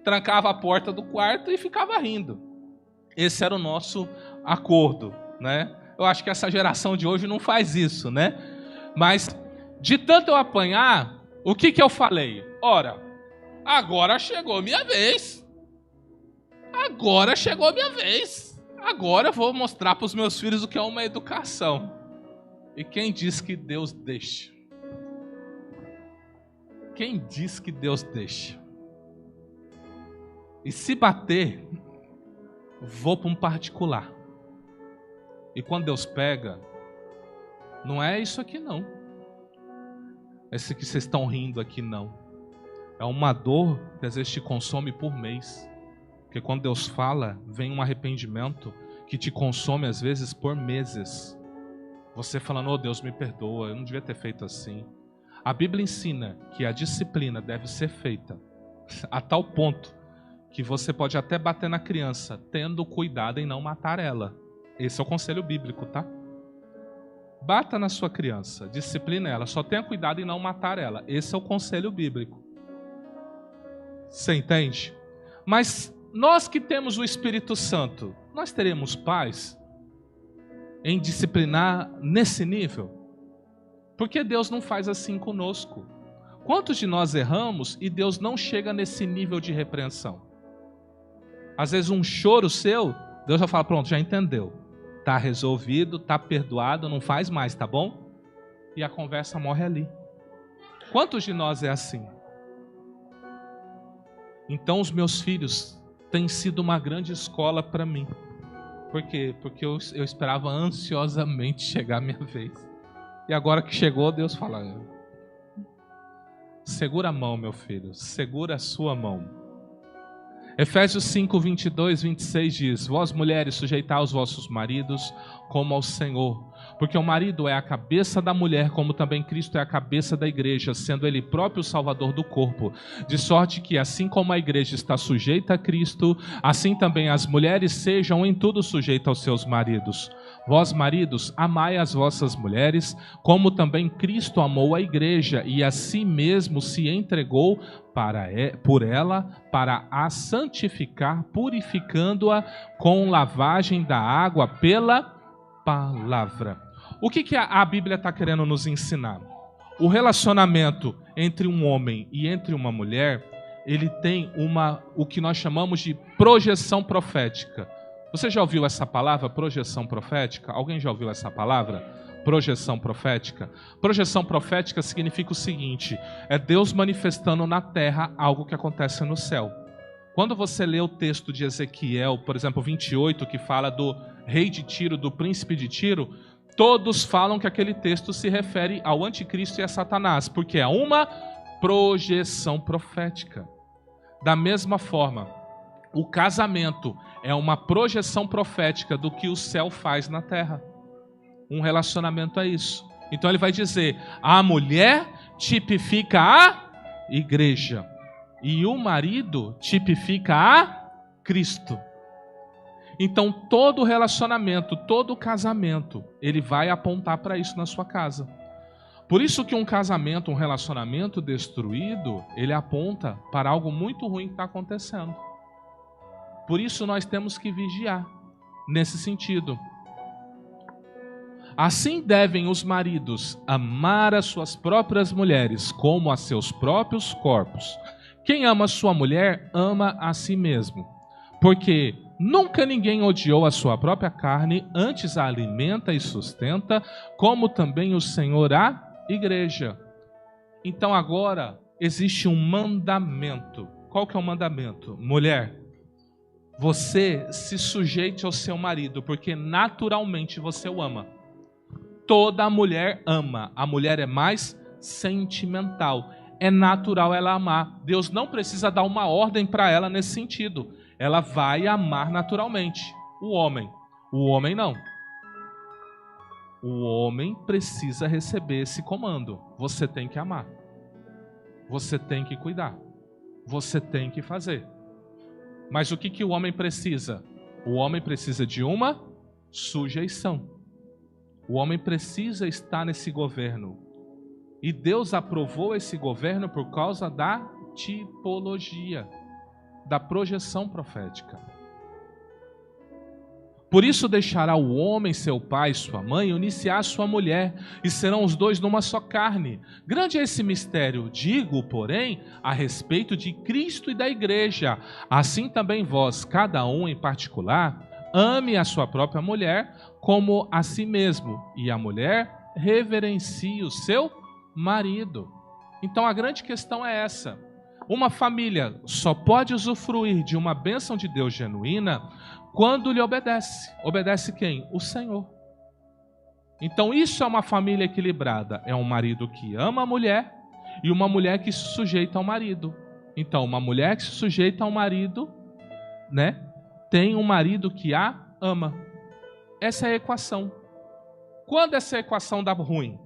Trancava a porta do quarto e ficava rindo. Esse era o nosso acordo, né? Eu acho que essa geração de hoje não faz isso, né? Mas, de tanto eu apanhar, o que eu falei? Ora, agora chegou minha vez. Agora chegou minha vez. Agora eu vou mostrar para os meus filhos o que é uma educação. E quem diz que Deus deixa? Quem diz que Deus deixa? E se bater, vou para um particular. E quando Deus pega, não é isso aqui não. Esse que vocês estão rindo aqui não. É uma dor que às vezes te consome por mês. Porque quando Deus fala, vem um arrependimento que te consome às vezes por meses. Você falando, oh Deus, me perdoa, eu não devia ter feito assim. A Bíblia ensina que a disciplina deve ser feita a tal ponto que você pode até bater na criança, tendo cuidado em não matar ela. Esse é o conselho bíblico, tá? Bata na sua criança, disciplina ela, só tenha cuidado em não matar ela. Esse é o conselho bíblico. Você entende? Mas nós que temos o Espírito Santo, nós teremos paz em disciplinar nesse nível? Porque Deus não faz assim conosco. Quantos de nós erramos e Deus não chega nesse nível de repreensão? Às vezes um choro seu, Deus já fala, pronto, já entendeu. Está resolvido, está perdoado, não faz mais, tá bom? E a conversa morre ali. Quantos de nós é assim? Então os meus filhos têm sido uma grande escola para mim. Por quê? Porque eu esperava ansiosamente chegar a minha vez. E agora que chegou, Deus fala, segura a mão, meu filho, segura a sua mão. Efésios 5, 22, 26 diz: Vós mulheres, sujeitai os vossos maridos como ao Senhor, porque o marido é a cabeça da mulher, como também Cristo é a cabeça da igreja, sendo ele próprio o salvador do corpo. De sorte que, assim como a igreja está sujeita a Cristo, assim também as mulheres sejam em tudo sujeitas aos seus maridos. Vós, maridos, amai as vossas mulheres, como também Cristo amou a igreja e a si mesmo se entregou por ela, para a santificar, purificando-a com lavagem da água pela palavra. O que a Bíblia está querendo nos ensinar? O relacionamento entre um homem e entre uma mulher, ele tem o que nós chamamos de projeção profética. Você já ouviu essa palavra, projeção profética? Alguém já ouviu essa palavra? Projeção profética. Projeção profética significa o seguinte: é Deus manifestando na terra algo que acontece no céu. Quando você lê o texto de Ezequiel, por exemplo, 28, que fala do rei de Tiro, do príncipe de Tiro, todos falam que aquele texto se refere ao anticristo e a Satanás, porque é uma projeção profética. Da mesma forma, o casamento é uma projeção profética do que o céu faz na terra. Um relacionamento é isso. Então ele vai dizer: a mulher tipifica a igreja e o marido tipifica a Cristo. Então todo relacionamento, todo casamento, ele vai apontar para isso na sua casa. Por isso que um casamento, um relacionamento destruído, ele aponta para algo muito ruim que está acontecendo. Por isso nós temos que vigiar nesse sentido. Assim devem os maridos amar as suas próprias mulheres como a seus próprios corpos. Quem ama sua mulher, ama a si mesmo. Porque nunca ninguém odiou a sua própria carne, antes a alimenta e sustenta, como também o Senhor a igreja. Então agora existe um mandamento. Qual que é o mandamento? Mulher, você se sujeite ao seu marido, porque naturalmente você o ama. Toda mulher ama. A mulher é mais sentimental. É natural ela amar. Deus não precisa dar uma ordem para ela nesse sentido. Ela vai amar naturalmente. O homem não. O homem precisa receber esse comando. Você tem que amar. Você tem que cuidar. Você tem que fazer. Mas o que o homem precisa? O homem precisa de uma sujeição. O homem precisa estar nesse governo. E Deus aprovou esse governo por causa da tipologia, da projeção profética. Por isso deixará o homem seu pai e sua mãe e unir-se-á à sua mulher, e serão os dois numa só carne. Grande é esse mistério, digo, porém, a respeito de Cristo e da igreja. Assim também vós, cada um em particular, ame a sua própria mulher como a si mesmo, e a mulher reverencie o seu marido. Então a grande questão é essa: uma família só pode usufruir de uma bênção de Deus genuína quando lhe obedece. Obedece quem? O Senhor. Então isso é uma família equilibrada. É um marido que ama a mulher e uma mulher que se sujeita ao marido. Então uma mulher que se sujeita ao marido, tem um marido que a ama. Essa é a equação. Quando essa equação dá ruim?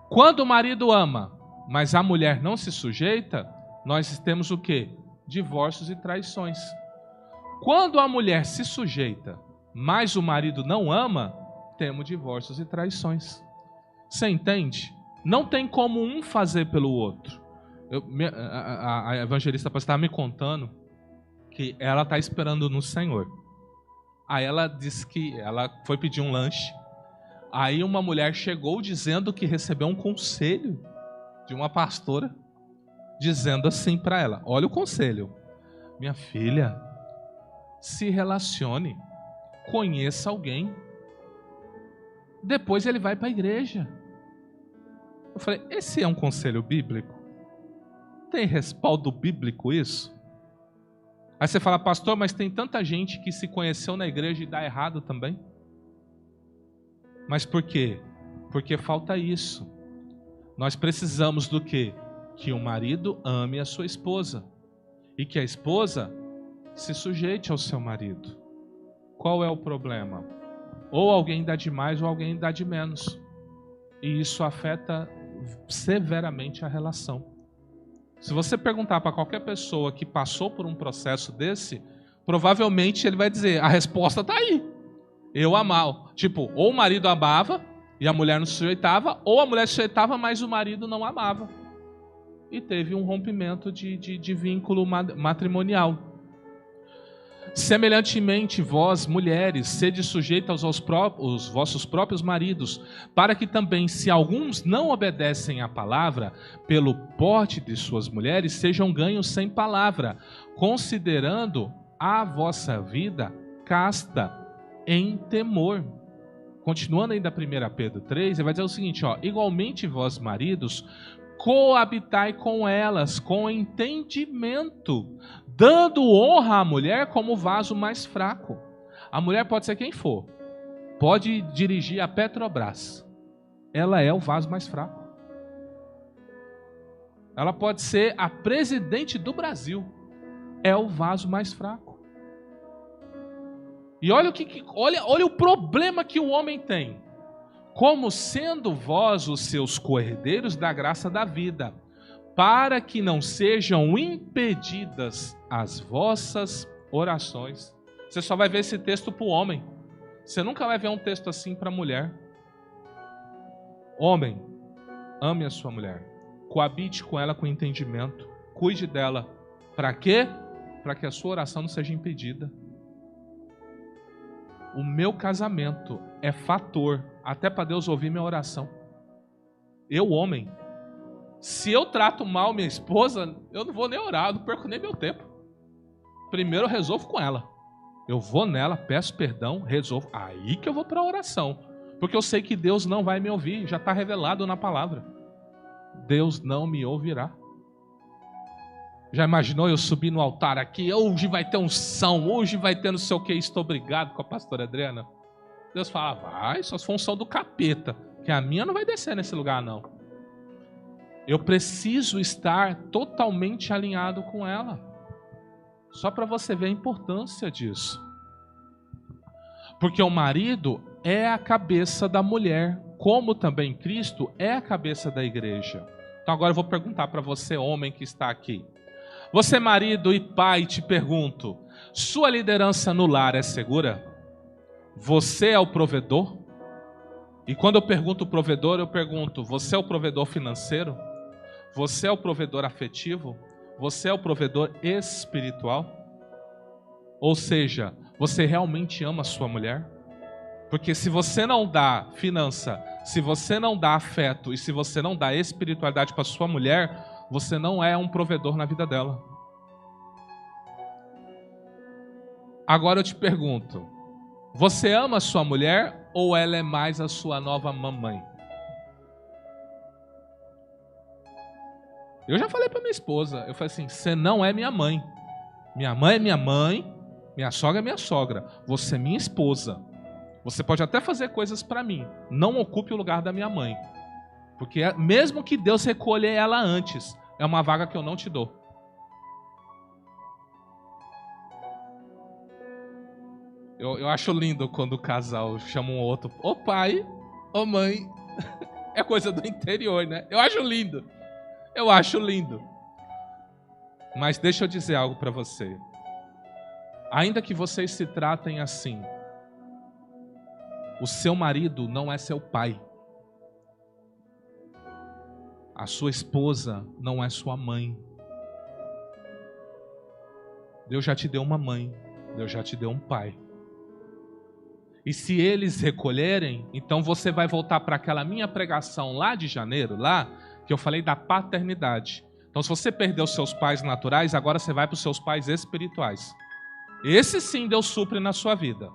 Quando o marido ama, mas a mulher não se sujeita, nós temos o quê? Divórcios e traições. Quando a mulher se sujeita, mas o marido não ama, temos divórcios e traições. Você entende? Não tem como um fazer pelo outro. A evangelista estava me contando que ela está esperando no Senhor. Aí ela disse que ela foi pedir um lanche. Aí uma mulher chegou dizendo que recebeu um conselho de uma pastora, dizendo assim para ela: olha o conselho, minha filha, se relacione, conheça alguém, depois ele vai para a igreja. Eu falei: esse é um conselho bíblico? Tem respaldo bíblico isso? Aí você fala: pastor, mas tem tanta gente que se conheceu na igreja e dá errado também. Mas por quê? Porque falta isso. Nós precisamos do quê? Que o marido ame a sua esposa. E que a esposa se sujeite ao seu marido. Qual é o problema? Ou alguém dá de mais ou alguém dá de menos. E isso afeta severamente a relação. Se você perguntar para qualquer pessoa que passou por um processo desse, provavelmente ele vai dizer, a resposta está aí. Eu amava. Tipo, ou o marido amava e a mulher não se sujeitava, ou a mulher se sujeitava, mas o marido não amava. E teve um rompimento de vínculo matrimonial. Semelhantemente, vós, mulheres, sede sujeitas aos vossos próprios maridos, para que também, se alguns não obedecem à palavra, pelo porte de suas mulheres, sejam ganhos sem palavra, considerando a vossa vida casta em temor. Continuando ainda 1 Pedro 3, ele vai dizer o seguinte, igualmente vós, maridos, coabitai com elas, com entendimento, dando honra à mulher como vaso mais fraco. A mulher pode ser quem for. Pode dirigir a Petrobras. Ela é o vaso mais fraco. Ela pode ser a presidente do Brasil. É o vaso mais fraco. E olha o problema que o homem tem. Como sendo vós os seus coerdeiros da graça da vida, para que não sejam impedidas as vossas orações. Você só vai ver esse texto para o homem. Você nunca vai ver um texto assim para a mulher. Homem, ame a sua mulher. Coabite com ela com entendimento. Cuide dela. Para quê? Para que a sua oração não seja impedida. O meu casamento é fator até para Deus ouvir minha oração. Eu, homem, se eu trato mal minha esposa, eu não vou nem orar, eu não perco nem meu tempo. Primeiro eu resolvo com ela. Eu vou nela, peço perdão, resolvo. Aí que eu vou para a oração. Porque eu sei que Deus não vai me ouvir, já está revelado na palavra. Deus não me ouvirá. Já imaginou eu subir no altar aqui? Hoje vai ter unção, hoje vai ter não sei o que, estou obrigado com a pastora Adriana. Deus fala, vai, só se for unção do capeta, que a minha não vai descer nesse lugar não. Eu preciso estar totalmente alinhado com ela. Só para você ver a importância disso. Porque o marido é a cabeça da mulher, como também Cristo é a cabeça da igreja. Então agora eu vou perguntar para você, homem que está aqui. Você, marido e pai, te pergunto, sua liderança no lar é segura? Você é o provedor? E quando eu pergunto provedor, eu pergunto, você é o provedor financeiro? Você é o provedor afetivo? Você é o provedor espiritual? Ou seja, você realmente ama a sua mulher? Porque se você não dá finança, se você não dá afeto e se você não dá espiritualidade para sua mulher, você não é um provedor na vida dela. Agora eu te pergunto, você ama a sua mulher ou ela é mais a sua nova mamãe? Eu já falei para minha esposa, eu falei assim, você não é minha mãe. Minha mãe é minha mãe, minha sogra é minha sogra. Você é minha esposa. Você pode até fazer coisas para mim, não ocupe o lugar da minha mãe. Porque mesmo que Deus recolher ela antes, é uma vaga que eu não te dou. Eu acho lindo quando o casal chama um outro, ô pai, ô mãe. É coisa do interior, né? Eu acho lindo. Eu acho lindo. Mas deixa eu dizer algo para você. Ainda que vocês se tratem assim, o seu marido não é seu pai. A sua esposa não é sua mãe. Deus já te deu uma mãe. Deus já te deu um pai. E se eles recolherem, então você vai voltar para aquela minha pregação lá de janeiro, lá, que eu falei da paternidade. Então se você perdeu os seus pais naturais, agora você vai para os seus pais espirituais. Esse sim Deus supre na sua vida.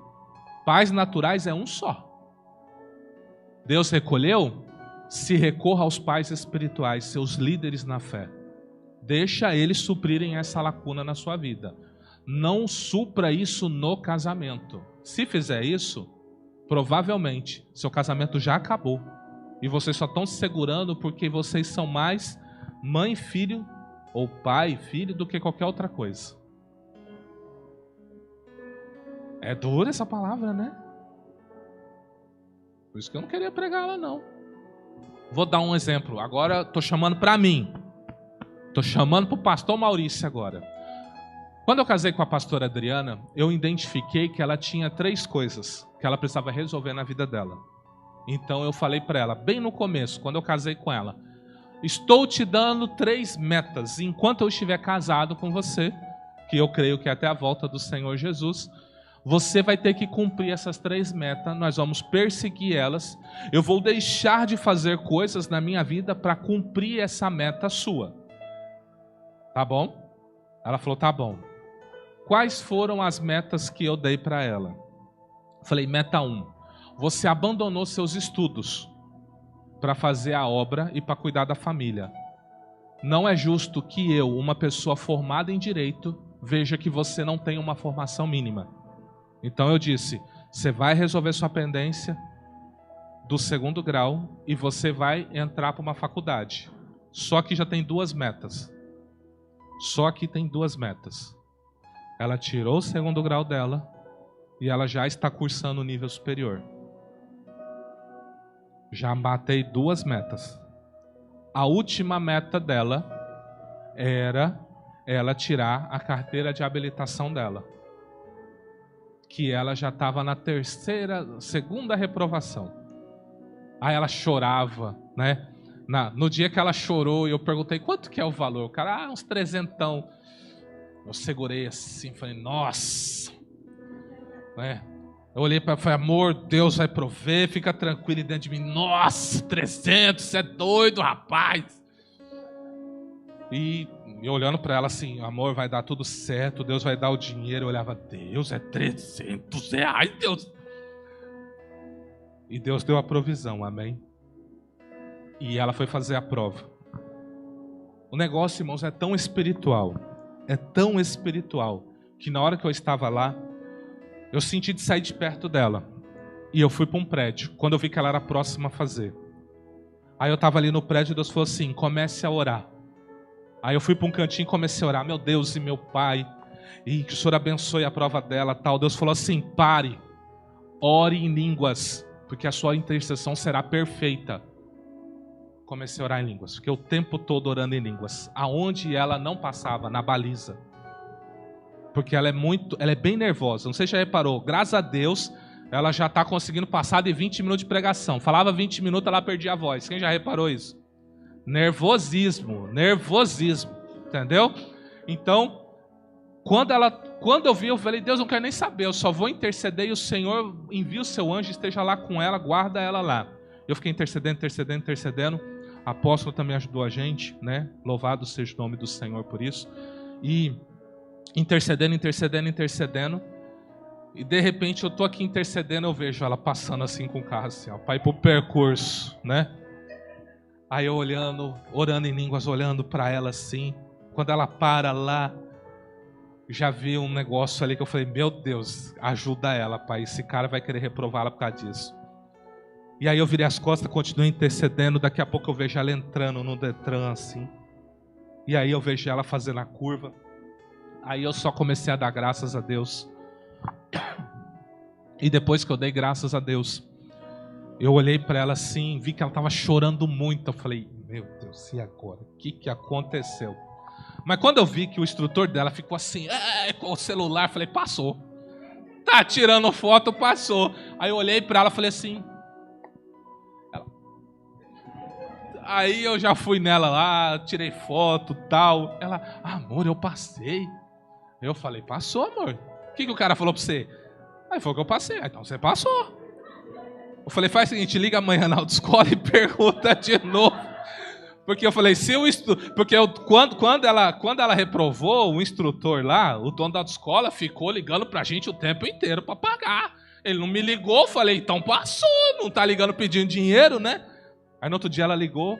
Pais naturais é um só. Deus recolheu? Se recorra aos pais espirituais, seus líderes na fé. Deixa eles suprirem essa lacuna na sua vida. Não supra isso no casamento. Se fizer isso, provavelmente seu casamento já acabou. E vocês só estão se segurando porque vocês são mais mãe e filho, ou pai e filho, do que qualquer outra coisa. É dura essa palavra, né? Por isso que eu não queria pregar ela, não. Vou dar um exemplo. Agora estou chamando para mim. Estou chamando para o pastor Maurício agora. Quando eu casei com a pastora Adriana, eu identifiquei que ela tinha 3 coisas que ela precisava resolver na vida dela. Então eu falei para ela, bem no começo, quando eu casei com ela, estou te dando 3 metas enquanto eu estiver casado com você, que eu creio que é até a volta do Senhor Jesus. Você vai ter que cumprir essas 3 metas, nós vamos perseguir elas. Eu vou deixar de fazer coisas na minha vida para cumprir essa meta sua. Tá bom? Ela falou, tá bom. Quais foram as metas que eu dei para ela? Eu falei, meta 1. Você abandonou seus estudos para fazer a obra e para cuidar da família. Não é justo que eu, uma pessoa formada em direito, veja que você não tem uma formação mínima. Então eu disse, você vai resolver sua pendência do 2º grau e você vai entrar para uma faculdade. Só que já tem 2 metas. Só que tem 2 metas. Ela tirou o 2º grau dela e ela já está cursando o nível superior. Já matei 2 metas. A última meta dela era ela tirar a carteira de habilitação dela. Que ela já estava na 2ª reprovação. Aí ela chorava, né? No dia que ela chorou, eu perguntei, quanto que é o valor? O cara, uns 300. Eu segurei assim, falei, nossa. Né? Eu olhei para ela e falei, amor, Deus vai prover, fica tranquilo dentro de mim. Nossa, 300, você é doido, rapaz. E eu olhando para ela assim, amor, vai dar tudo certo, Deus vai dar o dinheiro. Eu olhava, Deus, é 300 reais, Deus. E Deus deu a provisão, amém? E ela foi fazer a prova. O negócio, irmãos, é tão espiritual, que na hora que eu estava lá, eu senti de sair de perto dela. E eu fui para um prédio, quando eu vi que ela era próxima a fazer. Aí eu estava ali no prédio e Deus falou assim, comece a orar. Aí eu fui para um cantinho e comecei a orar, meu Deus e meu Pai, e que o Senhor abençoe a prova dela, tal. Deus falou assim, pare, ore em línguas, porque a sua intercessão será perfeita. Comecei a orar em línguas, fiquei o tempo todo orando em línguas, aonde ela não passava, na baliza. Porque ela é bem nervosa, não sei se já reparou, graças a Deus, ela já está conseguindo passar de 20 minutos de pregação. Falava 20 minutos, ela perdia a voz, quem já reparou isso? Nervosismo, entendeu? Então, quando eu vi, eu falei, Deus, não quero nem saber, eu só vou interceder e o Senhor envia o seu anjo, esteja lá com ela, guarda ela lá. Eu fiquei intercedendo, a apóstola também ajudou a gente, né? Louvado seja o nome do Senhor por isso. E intercedendo, e de repente eu tô aqui intercedendo, eu vejo ela passando assim com o carro assim, ó, para ir pro percurso, né? Aí eu orando em línguas, olhando para ela assim. Quando ela para lá, já vi um negócio ali que eu falei, meu Deus, ajuda ela, Pai. Esse cara vai querer reprová-la por causa disso. E aí eu virei as costas, continuei intercedendo. Daqui a pouco eu vejo ela entrando no Detran assim. E aí eu vejo ela fazendo a curva. Aí eu só comecei a dar graças a Deus. E depois que eu dei graças a Deus, eu olhei para ela assim, vi que ela estava chorando muito. Eu falei, meu Deus, e agora? O que aconteceu? Mas quando eu vi que o instrutor dela ficou assim, com o celular, eu falei, passou. Tá tirando foto, passou. Aí eu olhei para ela e falei assim. Aí eu já fui nela lá, tirei foto e tal. Ela, amor, eu passei. Eu falei, passou, amor. O que o cara falou para você? Aí falou que eu passei. Então você passou. Eu falei, faz o seguinte, liga amanhã na autoescola e pergunta de novo. Porque eu falei, quando ela reprovou, o instrutor lá, o dono da autoescola, ficou ligando pra gente o tempo inteiro pra pagar. Ele não me ligou, eu falei, então passou, não tá ligando pedindo dinheiro, né? Aí no outro dia ela ligou,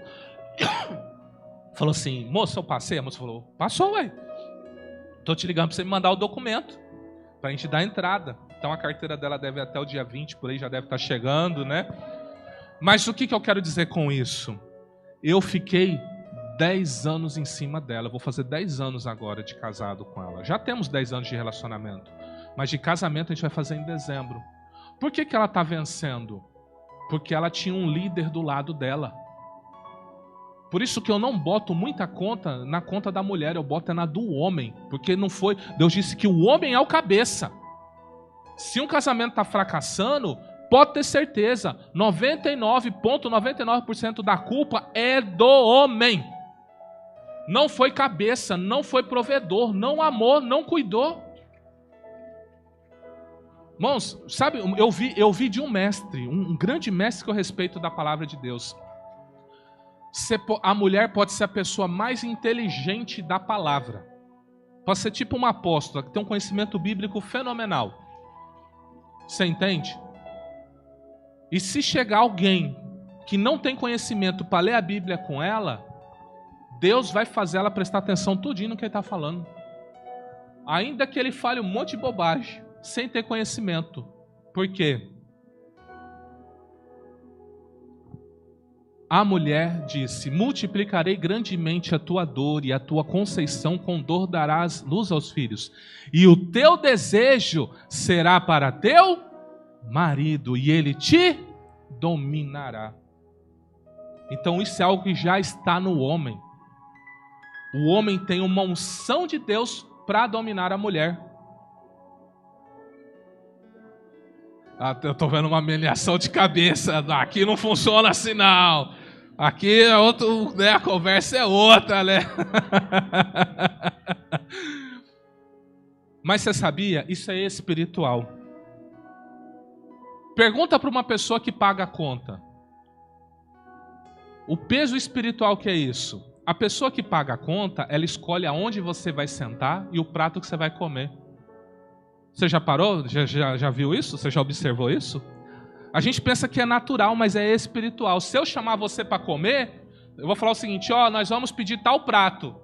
falou assim, moça, eu passei? A moça falou, passou, ué. Tô te ligando pra você me mandar o documento, pra gente dar entrada. Então a carteira dela deve até o dia 20, por aí já deve estar chegando, né? Mas o que eu quero dizer com isso? Eu fiquei 10 anos em cima dela. Eu vou fazer 10 anos agora de casado com ela. Já temos 10 anos de relacionamento. Mas de casamento a gente vai fazer em dezembro. Por que ela está vencendo? Porque ela tinha um líder do lado dela. Por isso que eu não boto muita conta na conta da mulher, eu boto na do homem. Porque não foi. Deus disse que o homem é o cabeça. Se um casamento está fracassando, pode ter certeza, 99,99% da culpa é do homem. Não foi cabeça, não foi provedor, não amou, não cuidou. Irmãos, sabe, eu vi de um mestre, um grande mestre que eu respeito da palavra de Deus. A mulher pode ser a pessoa mais inteligente da palavra. Pode ser tipo uma apóstola, que tem um conhecimento bíblico fenomenal. Você entende? E se chegar alguém que não tem conhecimento para ler a Bíblia com ela, Deus vai fazer ela prestar atenção tudinho no que ele está falando. Ainda que ele fale um monte de bobagem, sem ter conhecimento. Por quê? A mulher disse: multiplicarei grandemente a tua dor e a tua conceição, com dor darás luz aos filhos. E o teu desejo será para teu marido, e ele te dominará. Então isso é algo que já está no homem. O homem tem uma unção de Deus para dominar a mulher. Eu estou vendo uma meneação de cabeça. Aqui não funciona assim, não. Aqui é outro, né, a conversa é outra, né? Mas você sabia? Isso é espiritual. Pergunta para uma pessoa que paga a conta. O peso espiritual que é isso? A pessoa que paga a conta, ela escolhe aonde você vai sentar e o prato que você vai comer. Você já parou? Já viu isso? Você já observou isso? A gente pensa que é natural, mas é espiritual. Se eu chamar você para comer, eu vou falar o seguinte: ó, nós vamos pedir tal prato.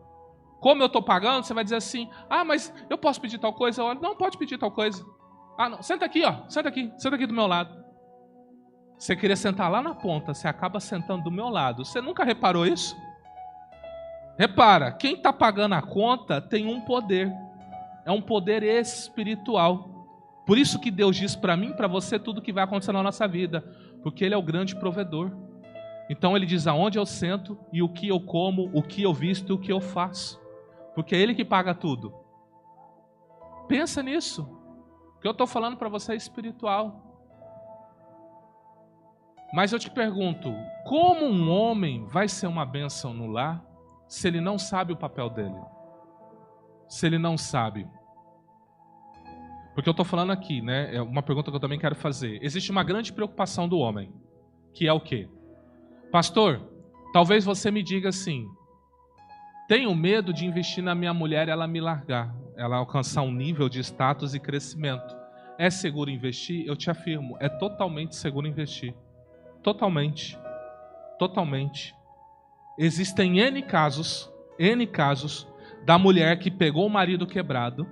Como eu estou pagando, você vai dizer assim: ah, mas eu posso pedir tal coisa? Eu, não, pode pedir tal coisa. Ah, não, senta aqui, ó, senta aqui do meu lado. Você queria sentar lá na ponta, você acaba sentando do meu lado. Você nunca reparou isso? Repara, quem está pagando a conta tem um poder. É um poder espiritual. Por isso que Deus diz para mim, para você, tudo que vai acontecer na nossa vida. Porque Ele é o grande provedor. Então Ele diz aonde eu sento e o que eu como, o que eu visto e o que eu faço. Porque é Ele que paga tudo. Pensa nisso. O que eu estou falando para você é espiritual. Mas eu te pergunto, como um homem vai ser uma bênção no lar se ele não sabe o papel dele? Se ele não sabe. Porque eu estou falando aqui, né? É uma pergunta que eu também quero fazer. Existe uma grande preocupação do homem, que é o quê? Pastor, talvez você me diga assim: tenho medo de investir na minha mulher e ela me largar, ela alcançar um nível de status e crescimento. É seguro investir? Eu te afirmo, é totalmente seguro investir. Totalmente. Totalmente. Existem N casos da mulher que pegou o marido quebrado,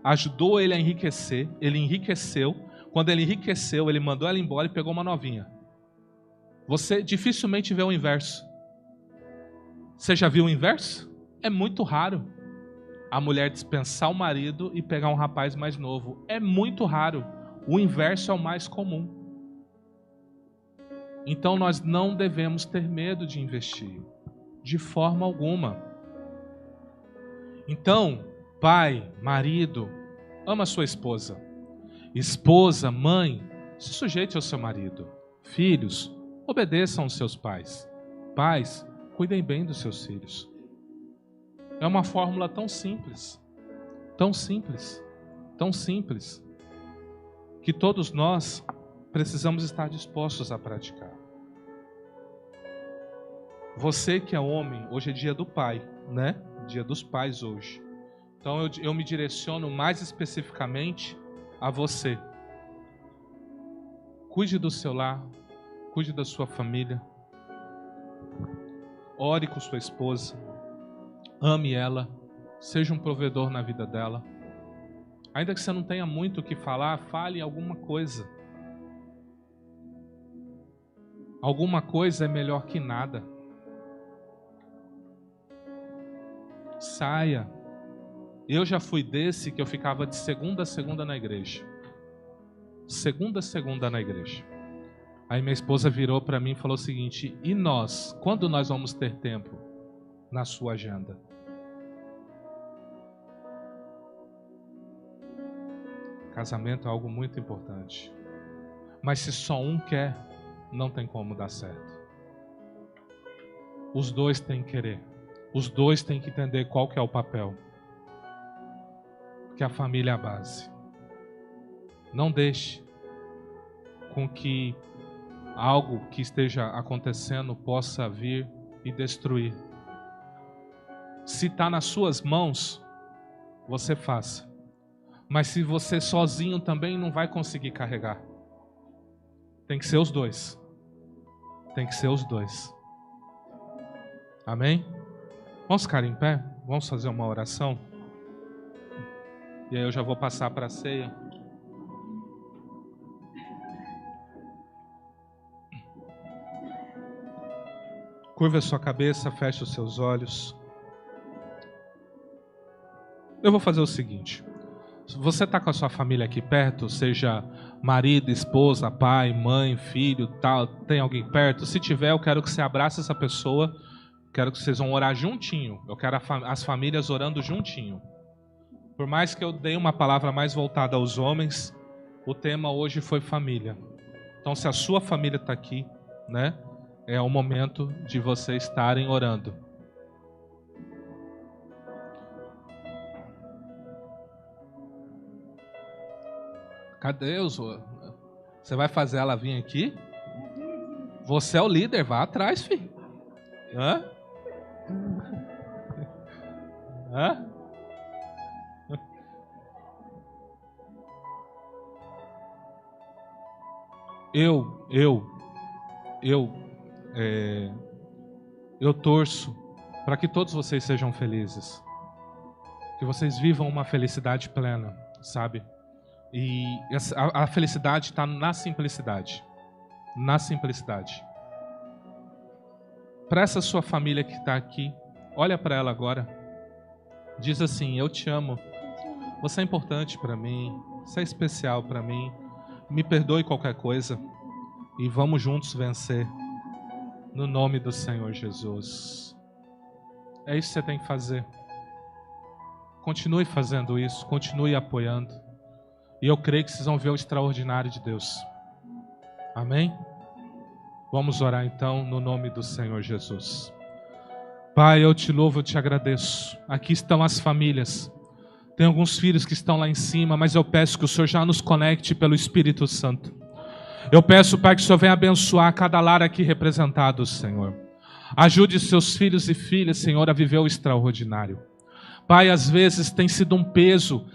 ajudou ele a enriquecer, ele enriqueceu. Quando ele enriqueceu, ele mandou ela embora e pegou uma novinha. Você dificilmente vê o inverso. Você já viu o inverso? É muito raro. A mulher dispensar o marido e pegar um rapaz mais novo. É muito raro. O inverso é o mais comum. Então nós não devemos ter medo de investir. De forma alguma. Então, pai, marido, ama sua esposa. Esposa, mãe, se sujeite ao seu marido. Filhos, obedeçam aos seus pais. Pais, cuidem bem dos seus filhos. É uma fórmula tão simples, tão simples, tão simples, que todos nós precisamos estar dispostos a praticar. Você que é homem, hoje é dia do pai, né? Dia dos pais hoje. Então eu me direciono mais especificamente a você. Cuide do seu lar, cuide da sua família. Ore com sua esposa. Ame ela. Seja um provedor na vida dela. Ainda que você não tenha muito o que falar, fale alguma coisa. Alguma coisa é melhor que nada. Saia. Eu já fui desse que eu ficava de segunda a segunda na igreja. Segunda a segunda na igreja. Aí minha esposa virou para mim e falou o seguinte: e nós? Quando nós vamos ter tempo na sua agenda? Casamento é algo muito importante. Mas se só um quer, não tem como dar certo. Os dois têm que querer. Os dois têm que entender qual que é o papel. Que a família é a base. Não deixe com que algo que esteja acontecendo possa vir e destruir. Se está nas suas mãos, você faça. Mas se você sozinho também não vai conseguir carregar. Tem que ser os dois. Tem que ser os dois. Amém? Vamos ficar em pé? Vamos fazer uma oração? E aí eu já vou passar para a ceia. Curva a sua cabeça, feche os seus olhos. Eu vou fazer o seguinte. Se você está com a sua família aqui perto, seja marido, esposa, pai, mãe, filho, tal, tem alguém perto? Se tiver, eu quero que você abrace essa pessoa. Quero que vocês vão orar juntinho. Eu quero as famílias orando juntinho. Por mais que eu dei uma palavra mais voltada aos homens, o tema hoje foi família. Então, se a sua família está aqui, né, é o momento de vocês estarem orando. Cadê os... Você vai fazer ela vir aqui? Você é o líder, vá atrás, filho. Hã? Hã? Eu torço para que todos vocês sejam felizes. Que vocês vivam uma felicidade plena, sabe? E a felicidade está na simplicidade. Na simplicidade. Para essa sua família que está aqui, olha para ela agora. Diz assim: eu te amo. Você é importante para mim. Você é especial para mim. Me perdoe qualquer coisa. E vamos juntos vencer. No nome do Senhor Jesus. É isso que você tem que fazer. Continue fazendo isso. Continue apoiando. E eu creio que vocês vão ver o extraordinário de Deus. Amém? Vamos orar então no nome do Senhor Jesus. Pai, eu te louvo, eu te agradeço. Aqui estão as famílias. Tem alguns filhos que estão lá em cima, mas eu peço que o Senhor já nos conecte pelo Espírito Santo. Eu peço, Pai, que o Senhor venha abençoar cada lar aqui representado, Senhor. Ajude seus filhos e filhas, Senhor, a viver o extraordinário. Pai, às vezes tem sido um peso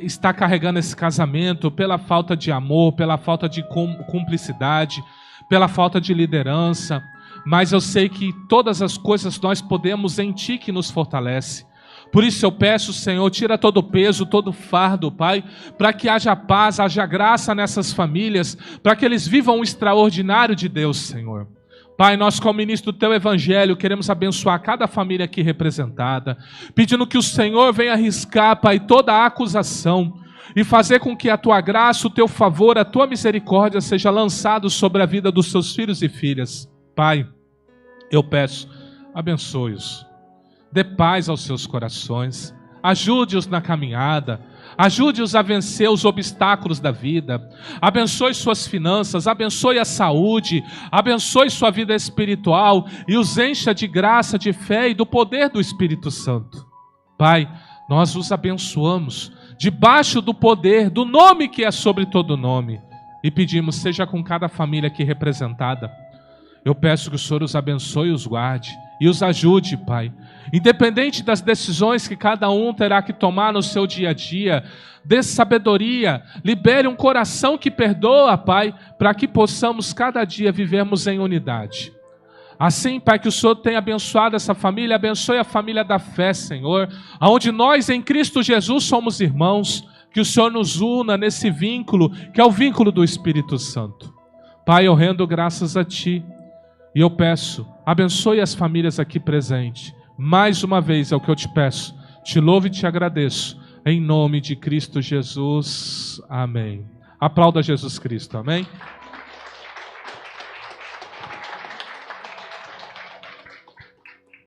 estar carregando esse casamento pela falta de amor, pela falta de cumplicidade, pela falta de liderança. Mas eu sei que todas as coisas nós podemos em Ti que nos fortalece. Por isso eu peço, Senhor, tira todo o peso, todo o fardo, Pai, para que haja paz, haja graça nessas famílias, para que eles vivam o extraordinário de Deus, Senhor. Pai, nós como ministro do Teu Evangelho queremos abençoar cada família aqui representada, pedindo que o Senhor venha arriscar, Pai, toda a acusação e fazer com que a Tua graça, o Teu favor, a Tua misericórdia seja lançado sobre a vida dos Seus filhos e filhas. Pai, eu peço, abençoe-os. Dê paz aos seus corações, ajude-os na caminhada, ajude-os a vencer os obstáculos da vida, abençoe suas finanças, abençoe a saúde, abençoe sua vida espiritual e os encha de graça, de fé e do poder do Espírito Santo. Pai, nós os abençoamos debaixo do poder, do nome que é sobre todo nome, e pedimos, seja com cada família aqui representada. Eu peço que o Senhor os abençoe e os guarde e os ajude, Pai. Independente das decisões que cada um terá que tomar no seu dia a dia, dê sabedoria, libere um coração que perdoa, Pai, para que possamos cada dia vivermos em unidade. Assim, Pai, que o Senhor tenha abençoado essa família, abençoe a família da fé, Senhor, onde nós em Cristo Jesus somos irmãos, que o Senhor nos una nesse vínculo, que é o vínculo do Espírito Santo. Pai, eu rendo graças a Ti, e eu peço, abençoe as famílias aqui presentes. Mais uma vez é o que eu te peço, Te louvo e te agradeço. Em nome de Cristo Jesus. Amém. Aplauda Jesus Cristo. Amém.